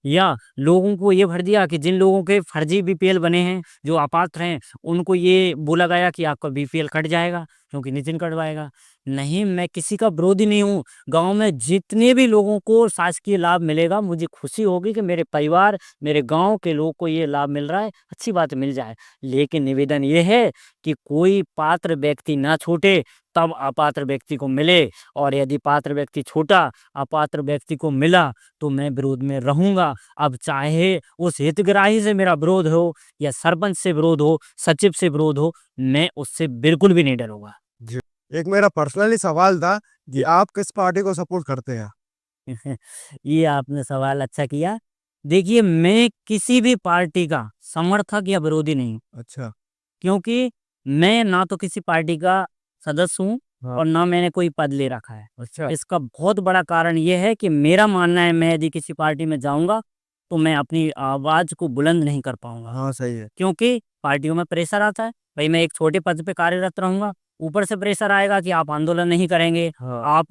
या लोगों को ये भर दिया कि जिन लोगों के फर्जी बीपीएल बने हैं, जो अपात्र हैं, उनको ये बोला गया कि आपका बीपीएल कट जाएगा, क्योंकि नितिन कटवाएगा। नहीं, मैं किसी का विरोधी नहीं हूँ। गाँव में जितने भी लोगों को शासकीय लाभ मिलेगा, मुझे खुशी होगी कि मेरे परिवार, मेरे गाँव के लोग को ये लाभ मिल रहा है, अच्छी बात है, मिल जाए। लेकिन निवेदन ये है कि कोई पात्र व्यक्ति ना छूटे, तब अपात्र व्यक्ति को मिले, और यदि पात्र व्यक्ति छूटा, अपात्र व्यक्ति को मिला, तो मैं विरोध में रहूँगा। अब चाहे उस हितग्राही से मेरा विरोध हो या सरपंच से विरोध हो, सचिव से विरोध हो, मैं उससे बिल्कुल भी नहीं डरूँगा। जी। एक मेरा पर्सनली सवाल था कि आप किस पार्टी को सपोर्ट करते हैं? ये आपने सवाल अच्छा किया। देखिए, मैं किसी भी पार्टी का समर्थक या विरोधी नहीं हूँ, अच्छा। क्योंकि मैं ना तो किसी पार्टी का सदस्य हूँ हाँ। और ना मैंने कोई पद ले रखा है। अच्छा। इसका बहुत बड़ा कारण ये है कि मेरा मानना है, मैं यदि किसी पार्टी में जाऊँगा, तो मैं अपनी आवाज़ को बुलंद नहीं कर पाऊँगा। हाँ, सही है। क्योंकि पार्टियों में प्रेशर आता है, भई मैं एक छोटे पद पे कार्यरत रहूँगा, ऊपर से प्रेशर आएगा कि आप आंदोलन नहीं करेंगे, हाँ। आप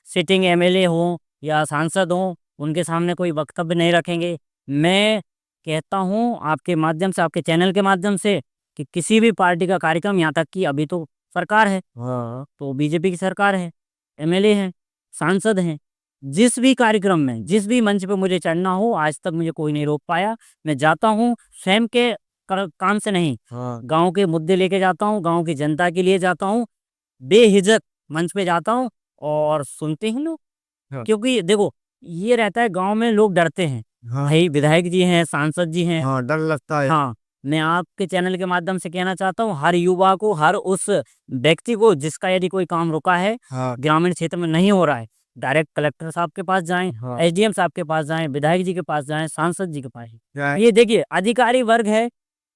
सिटिंग एमएलए हों या सांसद हों उनके सामने कोई वक्तव्य नहीं रखेंगे। मैं कहता हूँ आपके माध्यम से, आपके चैनल के माध्यम से, कि किसी भी पार्टी का कार्यक्रम, यहाँ तक कि अभी तो सरकार है, तो बीजेपी की सरकार है, एमएलए हैं, सांसद हैं, जिस भी कार्यक्रम में, जिस भी मंच पे मुझे चढ़ना हो, आज तक मुझे कोई नहीं रोक पाया। मैं जाता हूँ स्वयं के काम से नहीं, गांव के मुद्दे लेके जाता हूँ, गांव की जनता के लिए जाता हूँ, बेहिचक मंच पे जाता हूँ और सुनते हैं लोग। क्योंकि देखो, ये रहता है गांव में, लोग डरते हैं, भाई विधायक जी हैं, सांसद जी हैं, डर लगता है। हाँ। मैं आपके चैनल के माध्यम से कहना चाहता हूँ, हर युवा को, हर उस व्यक्ति को जिसका यदि कोई काम रुका है, ग्रामीण क्षेत्र में नहीं हो रहा है, डायरेक्ट कलेक्टर साहब के पास जाएं, एसडीएम साहब के पास जाएं, विधायक जी के पास जाएं, सांसद जी के पास। ये देखिए, अधिकारी वर्ग है,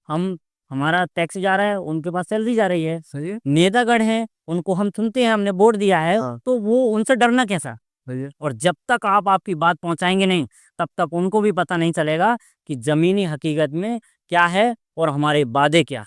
हम, हमारा टैक्स जा रहा है, उनके पास सैलरी जा रही है, सही है। नेतागढ़ है, उनको हम सुनते हैं, हमने वोट दिया है, तो वो उनसे डरना कैसा। और जब तक आप आपकी बात पहुंचाएंगे नहीं, तब तक उनको भी पता नहीं चलेगा कि जमीनी हकीकत में क्या है और हमारे वादे क्या है।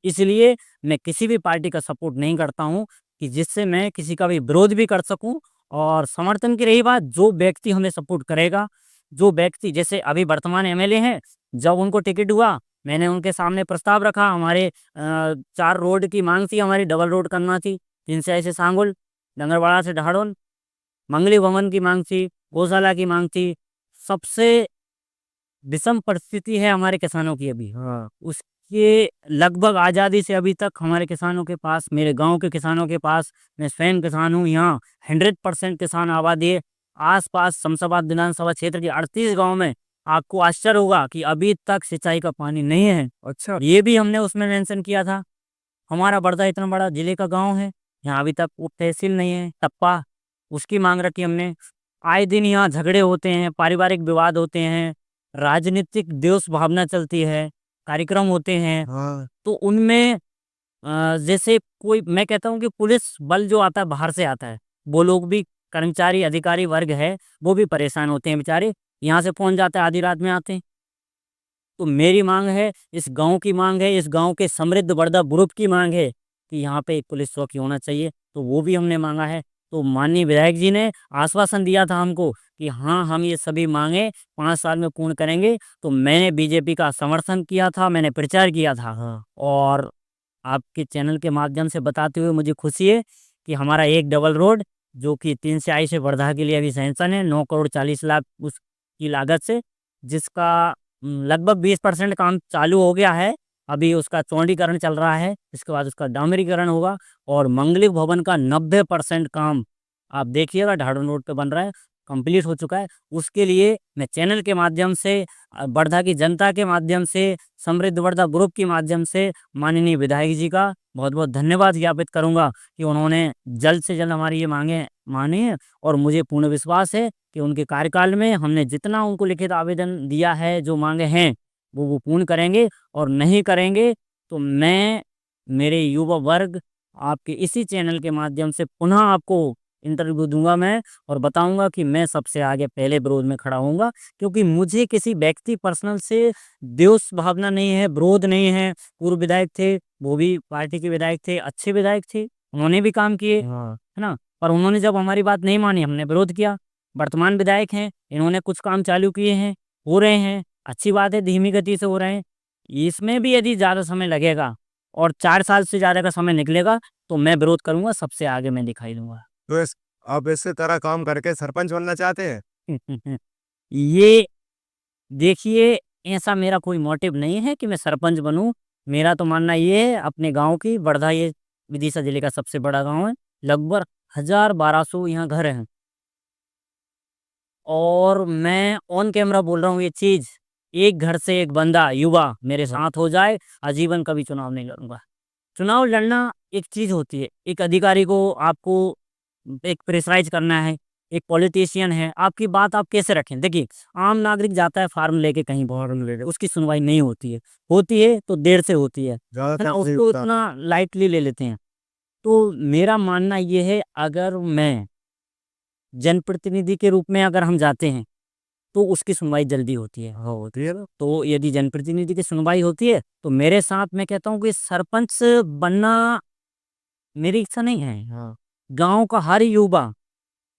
इसलिए मैं किसी भी पार्टी का सपोर्ट नहीं करता हूं कि जिससे मैं किसी का भी विरोध भी कर सकूं। और समर्थन की रही बात, जो व्यक्ति हमें सपोर्ट करेगा, जो व्यक्ति, जैसे अभी वर्तमान एमएलए हैं, जब उनको टिकट हुआ, मैंने उनके सामने प्रस्ताव रखा, हमारे 4 रोड की मांग थी, हमारी डबल रोड करना थी, 3 से सांगुल, डंगरवाड़ा से ढाढौन, मंगली भवन की मांग थी, गौशाला की मांग थी। सबसे विषम परिस्थिति है हमारे किसानों की अभी, उसके लगभग आज़ादी से अभी तक हमारे किसानों के पास, मेरे गांव के किसानों के पास, मैं स्वयं किसान हूँ, यहाँ 100% किसान आबादी है। आसपास शमशाबाद विधानसभा क्षेत्र के 38 गांव में आपको आश्चर्य होगा कि अभी तक सिंचाई का पानी नहीं है। अच्छा, ये भी हमने उसमें मेंशन किया था। हमारा बड़दा इतना बड़ा जिले का गांव है, यहाँ अभी तक उप तहसील नहीं है, टप्पा, उसकी मांग रखी हमने। आए दिन यहाँ झगड़े होते हैं, पारिवारिक विवाद होते हैं, राजनीतिक द्वेष भावना चलती है, कार्यक्रम होते हैं, तो उनमें जैसे कोई, मैं कहता हूँ कि पुलिस बल जो आता है बाहर से आता है, वो लोग भी, कर्मचारी अधिकारी वर्ग है, वो भी परेशान होते हैं बेचारे। यहाँ से फोन जाता है, आधी रात में आते हैं। तो मेरी मांग है, इस गांव की मांग है, इस गांव के समृद्ध बड़दा ग्रुप की मांग है कि यहाँ पे एक पुलिस चौकी होना चाहिए, तो वो भी हमने मांगा है। तो माननीय विधायक जी ने आश्वासन दिया था हमको कि हाँ, हम ये सभी मांगे 5 साल में पूर्ण करेंगे। तो मैंने बीजेपी का समर्थन किया था, मैंने प्रचार किया था। और आपके चैनल के माध्यम से बताते हुए मुझे खुशी है कि हमारा एक डबल रोड, जो कि 3 से आई से वर्धा के लिए अभी सैंक्शन है, 9 करोड़ 40 लाख उसकी लागत से, जिसका लगभग 20% काम चालू हो गया है। अभी उसका चौड़ीकरण चल रहा है, इसके बाद उसका डामरीकरण होगा। और मंगलिक भवन का 90% काम आप देखिएगा, ढाढौन रोड पे बन रहा है, कंप्लीट हो चुका है। उसके लिए मैं चैनल के माध्यम से, वर्धा की जनता के माध्यम से, समृद्ध वर्धा ग्रुप के माध्यम से माननीय विधायक जी का बहुत बहुत धन्यवाद ज्ञापित करूंगा कि उन्होंने जल्द से जल्द हमारी ये मांगे मानी है। और मुझे पूर्ण विश्वास है कि उनके कार्यकाल में हमने जितना उनको लिखित आवेदन दिया है, जो मांगे हैं, वो पूर्ण करेंगे। और नहीं करेंगे तो मैं, मेरे युवा वर्ग, आपके इसी चैनल के माध्यम से पुनः आपको इंटरव्यू दूंगा मैं, और बताऊंगा कि मैं सबसे आगे पहले विरोध में खड़ा होऊंगा। क्योंकि मुझे किसी व्यक्ति पर्सनल से द्वेष भावना नहीं है, विरोध नहीं है। पूर्व विधायक थे, वो भी पार्टी के विधायक थे, अच्छे विधायक थे, उन्होंने भी काम किए, है ना। पर उन्होंने जब हमारी बात नहीं मानी, हमने विरोध किया। वर्तमान विधायक हैं, इन्होंने कुछ काम चालू किए हैं, हो रहे हैं, अच्छी बात है, धीमी गति से हो रहे हैं। इसमें भी यदि ज़्यादा समय लगेगा और 4 साल से ज़्यादा का समय निकलेगा, तो मैं विरोध करूंगा, सबसे आगे मैं दिखाई दूंगा। तो आप इसी तरह काम करके सरपंच बनना चाहते हैं? ये देखिए, ऐसा मेरा कोई मोटिव नहीं है कि मैं सरपंच बनूं। मेरा तो मानना ये है, अपने गांव की, वर्धा ये विदिशा जिले का सबसे बड़ा गांव है, लगभग 1000-1200 यहाँ घर हैं। और मैं ऑन कैमरा बोल रहा हूँ ये चीज, एक घर से एक बंदा, युवा मेरे साथ हो जाए, आजीवन कभी चुनाव नहीं लड़ूंगा। चुनाव लड़ना एक चीज होती है, एक अधिकारी को आपको एक प्रेशराइज करना है, एक पॉलिटिशियन है, आपकी बात आप कैसे रखें। देखिए, आम नागरिक जाता है फार्म लेके, कहीं फॉर्म लेके, उसकी सुनवाई नहीं होती है तो देर से होती है ना, उसको इतना लाइटली ले लेते हैं। तो मेरा मानना ये है, अगर मैं जनप्रतिनिधि के रूप में अगर हम जाते हैं, तो उसकी सुनवाई जल्दी होती है। हाँ, होती है ना। तो यदि जनप्रतिनिधि की सुनवाई होती है, तो मेरे साथ, मैं कहता हूँ कि सरपंच बनना मेरी इच्छा नहीं है। हाँ। गांव का हर युवा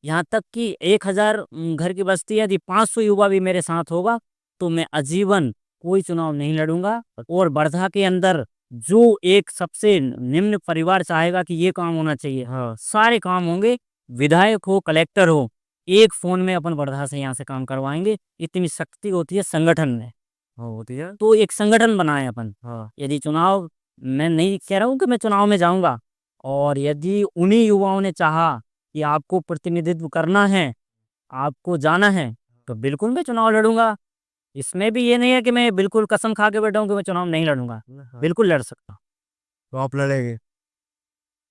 यहाँ तक कि 1000 घर की बस्ती है, यदि 500 युवा भी मेरे साथ होगा तो मैं आजीवन कोई चुनाव नहीं लड़ूंगा। और वर्धा के अंदर जो एक सबसे निम्न परिवार चाहेगा कि ये काम होना चाहिए, हाँ। सारे काम होंगे। विधायक हो, कलेक्टर हो, एक फोन में अपन वर्धा से यहाँ से काम करवाएंगे। इतनी शक्ति होती है संगठन में। हाँ, होती है। तो एक संगठन बनाए अपन। हाँ। यदि चुनाव, मैं नहीं कह रहा हूँ कि मैं चुनाव में जाऊंगा, और यदि उन्हीं युवाओं ने चाहा कि आपको प्रतिनिधित्व करना है, आपको जाना है, तो बिल्कुल मैं चुनाव लड़ूंगा। इसमें भी ये नहीं है कि मैं बिल्कुल कसम खा के बैठा हूँ कि मैं चुनाव नहीं लड़ूंगा, हाँ। बिल्कुल लड़ सकता हूँ। तो आप लड़ेंगे?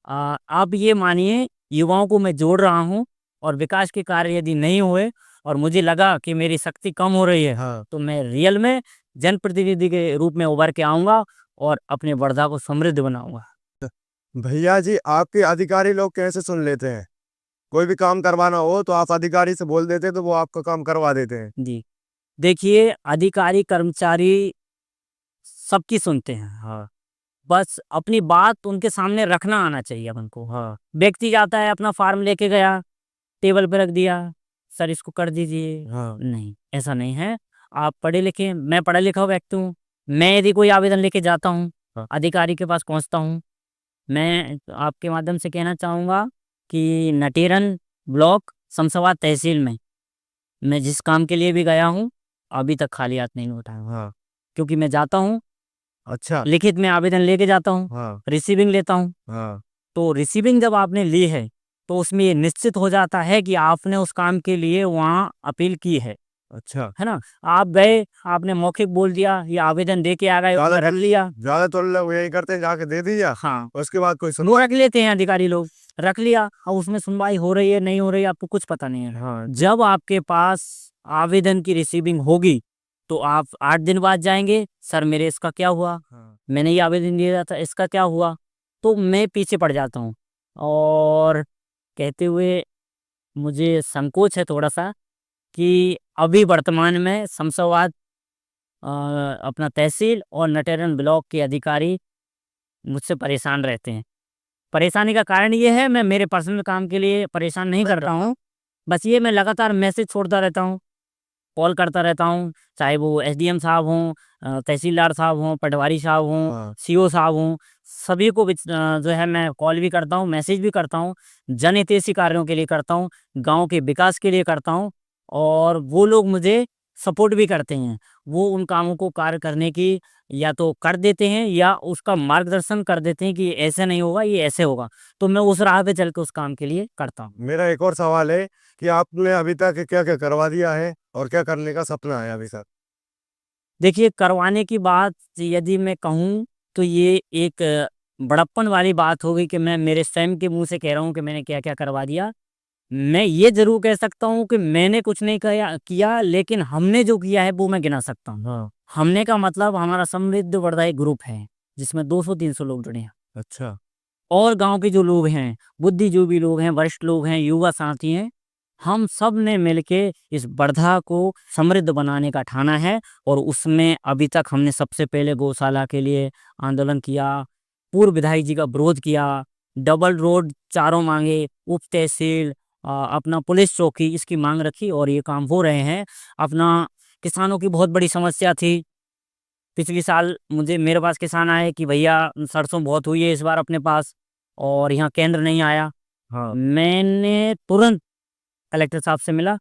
आप ये मानिए, युवाओं को मैं जोड़ रहा हूँ, और विकास के कार्य यदि नहीं हुए और मुझे लगा कि मेरी शक्ति कम हो रही है, हाँ। तो मैं रियल में जनप्रतिनिधि के रूप में उभर के आऊंगा और अपने वर्धा को समृद्ध बनाऊंगा। भैया जी, आपके अधिकारी लोग कैसे सुन लेते हैं? कोई भी काम करवाना हो तो आप अधिकारी से बोल देते हैं, तो वो आपका काम करवा देते हैं। जी, देखिए, अधिकारी कर्मचारी सबकी सुनते हैं, हाँ। बस अपनी बात उनके सामने रखना आना चाहिए अपन को। हाँ। व्यक्ति जाता है, अपना फार्म लेके गया, टेबल पे रख दिया, सर इसको कर दीजिए, हाँ। नहीं, ऐसा नहीं है। आप पढ़े लिखे, मैं पढ़ा लिखा व्यक्ति हूँ, मैं यदि कोई आवेदन लेके जाता हूँ, हाँ। अधिकारी के पास पहुँचता हूँ, मैं आपके माध्यम से कहना चाहूँगा कि नटेरन ब्लॉक शमशाबाद तहसील में मैं जिस काम के लिए भी गया हूँ, अभी तक खाली हाथ नहीं लौटा हूँ। हाँ। क्योंकि मैं जाता हूँ, अच्छा। लिखित में आवेदन लेके जाता हूँ, हाँ। रिसीविंग लेता हूँ। हाँ। तो रिसीविंग जब आपने ली है, तो उसमें ये निश्चित हो जाता है कि आपने उस काम के लिए वहाँ अपील की अच्छा। है ना? आप गए, आपने मौखिक बोल दिया, ये आवेदन दे के आ गए, ज़्यादा रख लिया। ज़्यादातर लोग यही करते हैं, जाके दे दीजिए, हाँ, उसके बाद कोई सुन। वो रख लेते हैं अधिकारी लोग, रख लिया, और उसमें सुनवाई हो रही है, नहीं हो रही है, आपको कुछ पता नहीं है। हाँ। जब आपके पास आवेदन की रिसीविंग होगी, तो आप 8 दिन बाद जाएँगे, सर मेरे इसका क्या हुआ? हाँ। मैंने ये आवेदन दिया था, इसका क्या हुआ? तो मैं पीछे पड़ जाता हूँ, और कहते हुए मुझे संकोच है थोड़ा-सा कि अभी वर्तमान में शमशाबाद अपना तहसील और नटेरन ब्लॉक के अधिकारी मुझसे परेशान रहते हैं। परेशानी का कारण ये है, मैं मेरे पर्सनल काम के लिए परेशान नहीं करता हूँ। बस ये, मैं लगातार मैसेज छोड़ता रहता हूँ, कॉल करता रहता हूँ, चाहे वो एसडीएम साहब हों, तहसीलदार साहब हों, पटवारी साहब हों, हाँ। सीओ साहब हों, सभी को जो है मैं कॉल भी करता हूँ, मैसेज भी करता हूँ, जनहितैषी कार्यों के लिए करता हूँ, गाँव के विकास के लिए करता हूँ, और वो लोग मुझे सपोर्ट भी करते हैं। वो उन कामों को कार्य करने की या तो कर देते हैं, या उसका मार्गदर्शन कर देते हैं कि ये ऐसे नहीं होगा, ये ऐसे होगा। तो मैं उस राह पे चल के उस काम के लिए करता हूँ। मेरा एक और सवाल है कि आपने अभी तक क्या-क्या करवा दिया है और क्या करने का सपना है अभी तक? देखिए, करवाने की बात यदि मैं कहूँ, तो ये एक बड़प्पन वाली बात हो गई कि मैं मेरे स्वयं के मुँह से कह रहा हूँ कि मैंने क्या-क्या करवा दिया। मैं ये ज़रूर कह सकता हूँ कि मैंने कुछ नहीं किया, लेकिन हमने जो किया है वो मैं गिना सकता हूँ। हाँ। हमने का मतलब, हमारा समृद्ध वर्धा एक ग्रुप है, जिसमें 200-300 लोग जुड़े हैं। अच्छा। और गाँव के जो लोग हैं, बुद्धिजीवी लोग हैं, वरिष्ठ लोग हैं, युवा साथी हैं, हम सब ने मिलके इस वर्धा को समृद्ध बनाने का ठाना है। और उसमें अभी तक हमने सबसे पहले गौशाला के लिए आंदोलन किया, पूर्व विधायक जी का विरोध किया, डबल रोड चारों मांगे, उप तहसील, अपना पुलिस चौकी, इसकी मांग रखी, और ये काम हो रहे हैं। अपना किसानों की बहुत बड़ी समस्या थी। पिछली साल मेरे पास किसान आए कि भैया सरसों बहुत हुई है इस बार अपने पास, और यहाँ केंद्र नहीं आया। हाँ। मैंने तुरंत कलेक्टर साहब से मिला,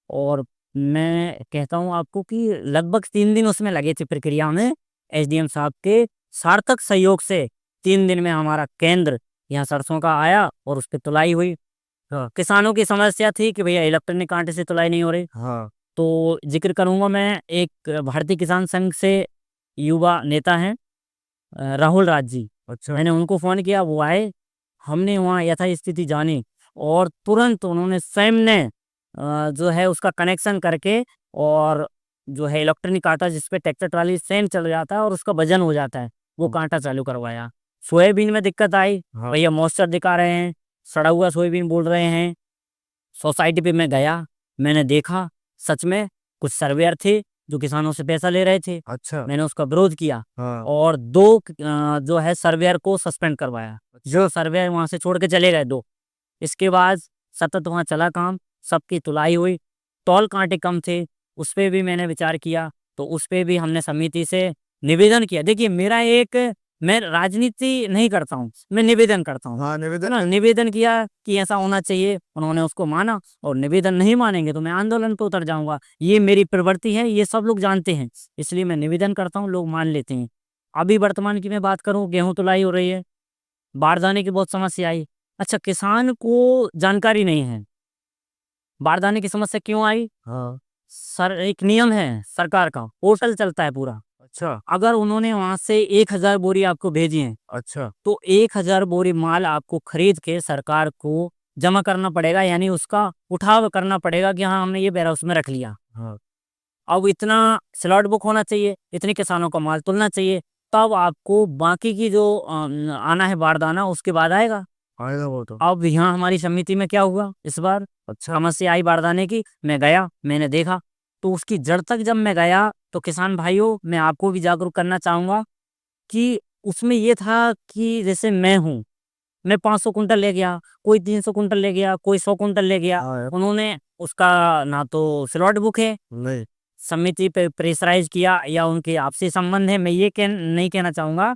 और मैं कहता हूँ आपको कि लगभग 3 दिन उसमें लगे थे प्रक्रिया में। एसडीएम साहब के सार्थक सहयोग से 3 दिन में हमारा केंद्र यहाँ सरसों का आया, और उस पे तुलाई हुई। किसानों की समस्या थी कि भैया इलेक्ट्रॉनिक कांटे से तुलाई नहीं हो रही। हाँ। तो ज़िक्र करूँगा मैं, एक भारतीय किसान संघ से युवा नेता हैं, राहुल राज जी। अच्छा। मैंने उनको फ़ोन किया, वो आए, हमने वहाँ यथास्थिति जानी, और तुरंत उन्होंने स्वयं ने जो है उसका कनेक्शन करके, और जो है इलेक्ट्रॉनिक कांटा जिस पे ट्रैक्टर ट्राली सेम चल जाता है और उसका वजन हो जाता है, वो कांटा चालू करवाया। सोयाबीन में दिक्कत आई, हाँ। भैया मॉइस्चर दिखा रहे हैं, सड़ा हुआ सोयाबीन बोल रहे हैं। सोसाइटी पे मैं गया, मैंने देखा, सच में कुछ सर्वेयर थे जो किसानों से पैसा ले रहे थे। अच्छा। मैंने उसका विरोध किया, हाँ। और 2 जो है सर्वेयर को सस्पेंड करवाया। जो सर्वेयर वहाँ से छोड़ के चले गए 2। इसके बाद सतत वहाँ चला काम, सबकी तुलाई हुई, तौल कांटे कम थे, उस पे भी मैंने विचार किया, तो उस पे भी हमने समिति से निवेदन किया। देखिए मेरा एक मैं राजनीति नहीं करता हूँ, मैं निवेदन करता हूँ, हाँ, है निवेदन ना? निवेदन किया कि ऐसा होना चाहिए, उन्होंने उसको माना और निवेदन नहीं मानेंगे तो मैं आंदोलन पे उतर जाऊँगा। ये मेरी प्रवृत्ति है, ये सब लोग जानते हैं, इसलिए मैं निवेदन करता हूँ, लोग मान लेते हैं। अभी वर्तमान की मैं बात करूँ, गेहूँ तुलाई हो रही है, बारदाने की बहुत समस्या आई। अच्छा, किसान को जानकारी नहीं है, बारदाने की समस्या क्यों आई? हाँ, सर एक नियम है सरकार का, पोर्टल चलता है पूरा। अच्छा, अगर उन्होंने वहाँ से 1000 बोरी आपको भेजी हैं, अच्छा, तो 1000 बोरी माल आपको खरीद के सरकार को जमा करना पड़ेगा, यानी उसका उठाव करना पड़ेगा कि हाँ, हमने ये वेयरहाउस में रख लिया। हाँ, अब इतना स्लॉट बुक होना चाहिए, इतने किसानों का माल तुलना चाहिए, तब आपको बाकी की जो आना है बारदाना उसके बाद आएगा। आएगा वो तो। अब यहाँ हमारी समिति में क्या हुआ इस बार, अच्छा, समस्या आई बारदाने की, मैं गया, मैंने देखा, तो उसकी जड़ तक जब मैं गया, तो किसान भाइयों, मैं आपको भी जागरूक करना चाहूँगा कि उसमें ये था कि जैसे मैं 500 कुंटल ले गया, कोई 300 कुंटल ले गया, कोई 100 कुंटल ले गया। हाँ, उन्होंने उसका ना तो स्लॉट बुक है, नहीं, समिति पे प्रेशराइज़ किया या उनके आपसी संबंध है, मैं ये नहीं कहना चाहूँगा।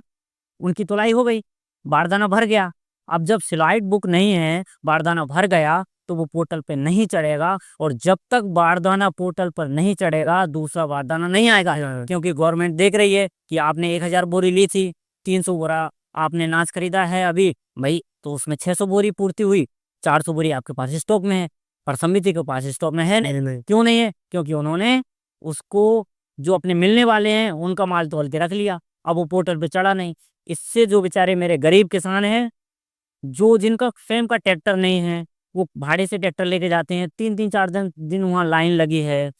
उनकी तुलाई हो गई, बारदाना भर गया। अब जब स्लाइड बुक नहीं है, बारदाना भर गया, तो वो पोर्टल पे नहीं चढ़ेगा, और जब तक बारदाना पोर्टल पर नहीं चढ़ेगा, दूसरा बारदाना नहीं आएगा। हाँ, क्योंकि गवर्नमेंट देख रही है कि आपने 1000 बोरी ली थी, 300 बोरा आपने अनाज खरीदा है अभी, भई तो उसमें 600 बोरी पूर्ति हुई, 400 बोरी आपके पास स्टॉक में है, पर समिति के पास स्टॉक में है नहीं। नहीं, नहीं, क्यों नहीं है? क्योंकि उन्होंने उसको जो अपने मिलने वाले हैं, उनका माल तौल के रख लिया, अब वो पोर्टल पे चढ़ा नहीं। इससे जो बेचारे मेरे गरीब किसान हैं, जो जिनका स्वयं का ट्रैक्टर नहीं है, वो भाड़े से ट्रैक्टर लेके जाते हैं, 3-3 4 दिन वहाँ लाइन लगी है।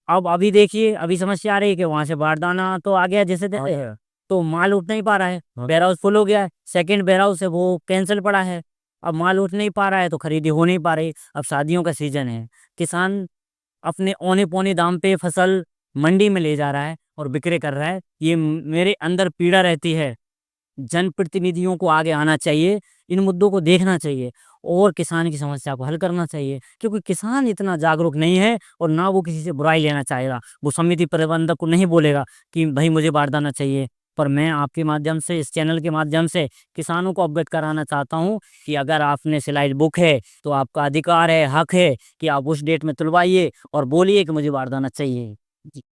अब अभी देखिए, अभी समस्या आ रही है कि वहाँ से बारदाना तो आ गया जैसे हाँ, तैसे, तो माल उठ नहीं पा रहा है, हाँ, वेयरहाउस फुल हो गया है, सेकंड वेयरहाउस है वो कैंसल पड़ा है। अब माल उठ नहीं पा रहा है, तो खरीदी हो नहीं पा रही। अब शादियों का सीज़न है, किसान अपने औने-पौने दाम पे फसल मंडी में ले जा रहा है और बिक्री कर रहा है। ये मेरे अंदर पीड़ा रहती है। जनप्रतिनिधियों को आगे आना चाहिए, इन मुद्दों को देखना चाहिए और किसान की समस्या को हल करना चाहिए, क्योंकि किसान इतना जागरूक नहीं है और ना वो किसी से बुराई लेना चाहेगा। वो समिति प्रबंधक को नहीं बोलेगा कि भई मुझे बारदाना चाहिए। पर मैं आपके माध्यम से, इस चैनल के माध्यम से किसानों को अवगत कराना चाहता हूँ कि अगर आपने सिलाई बुक है, तो आपका अधिकार है, हक है कि आप उस डेट में तुलवाइए और बोलिए कि मुझे बारदाना चाहिए। जी।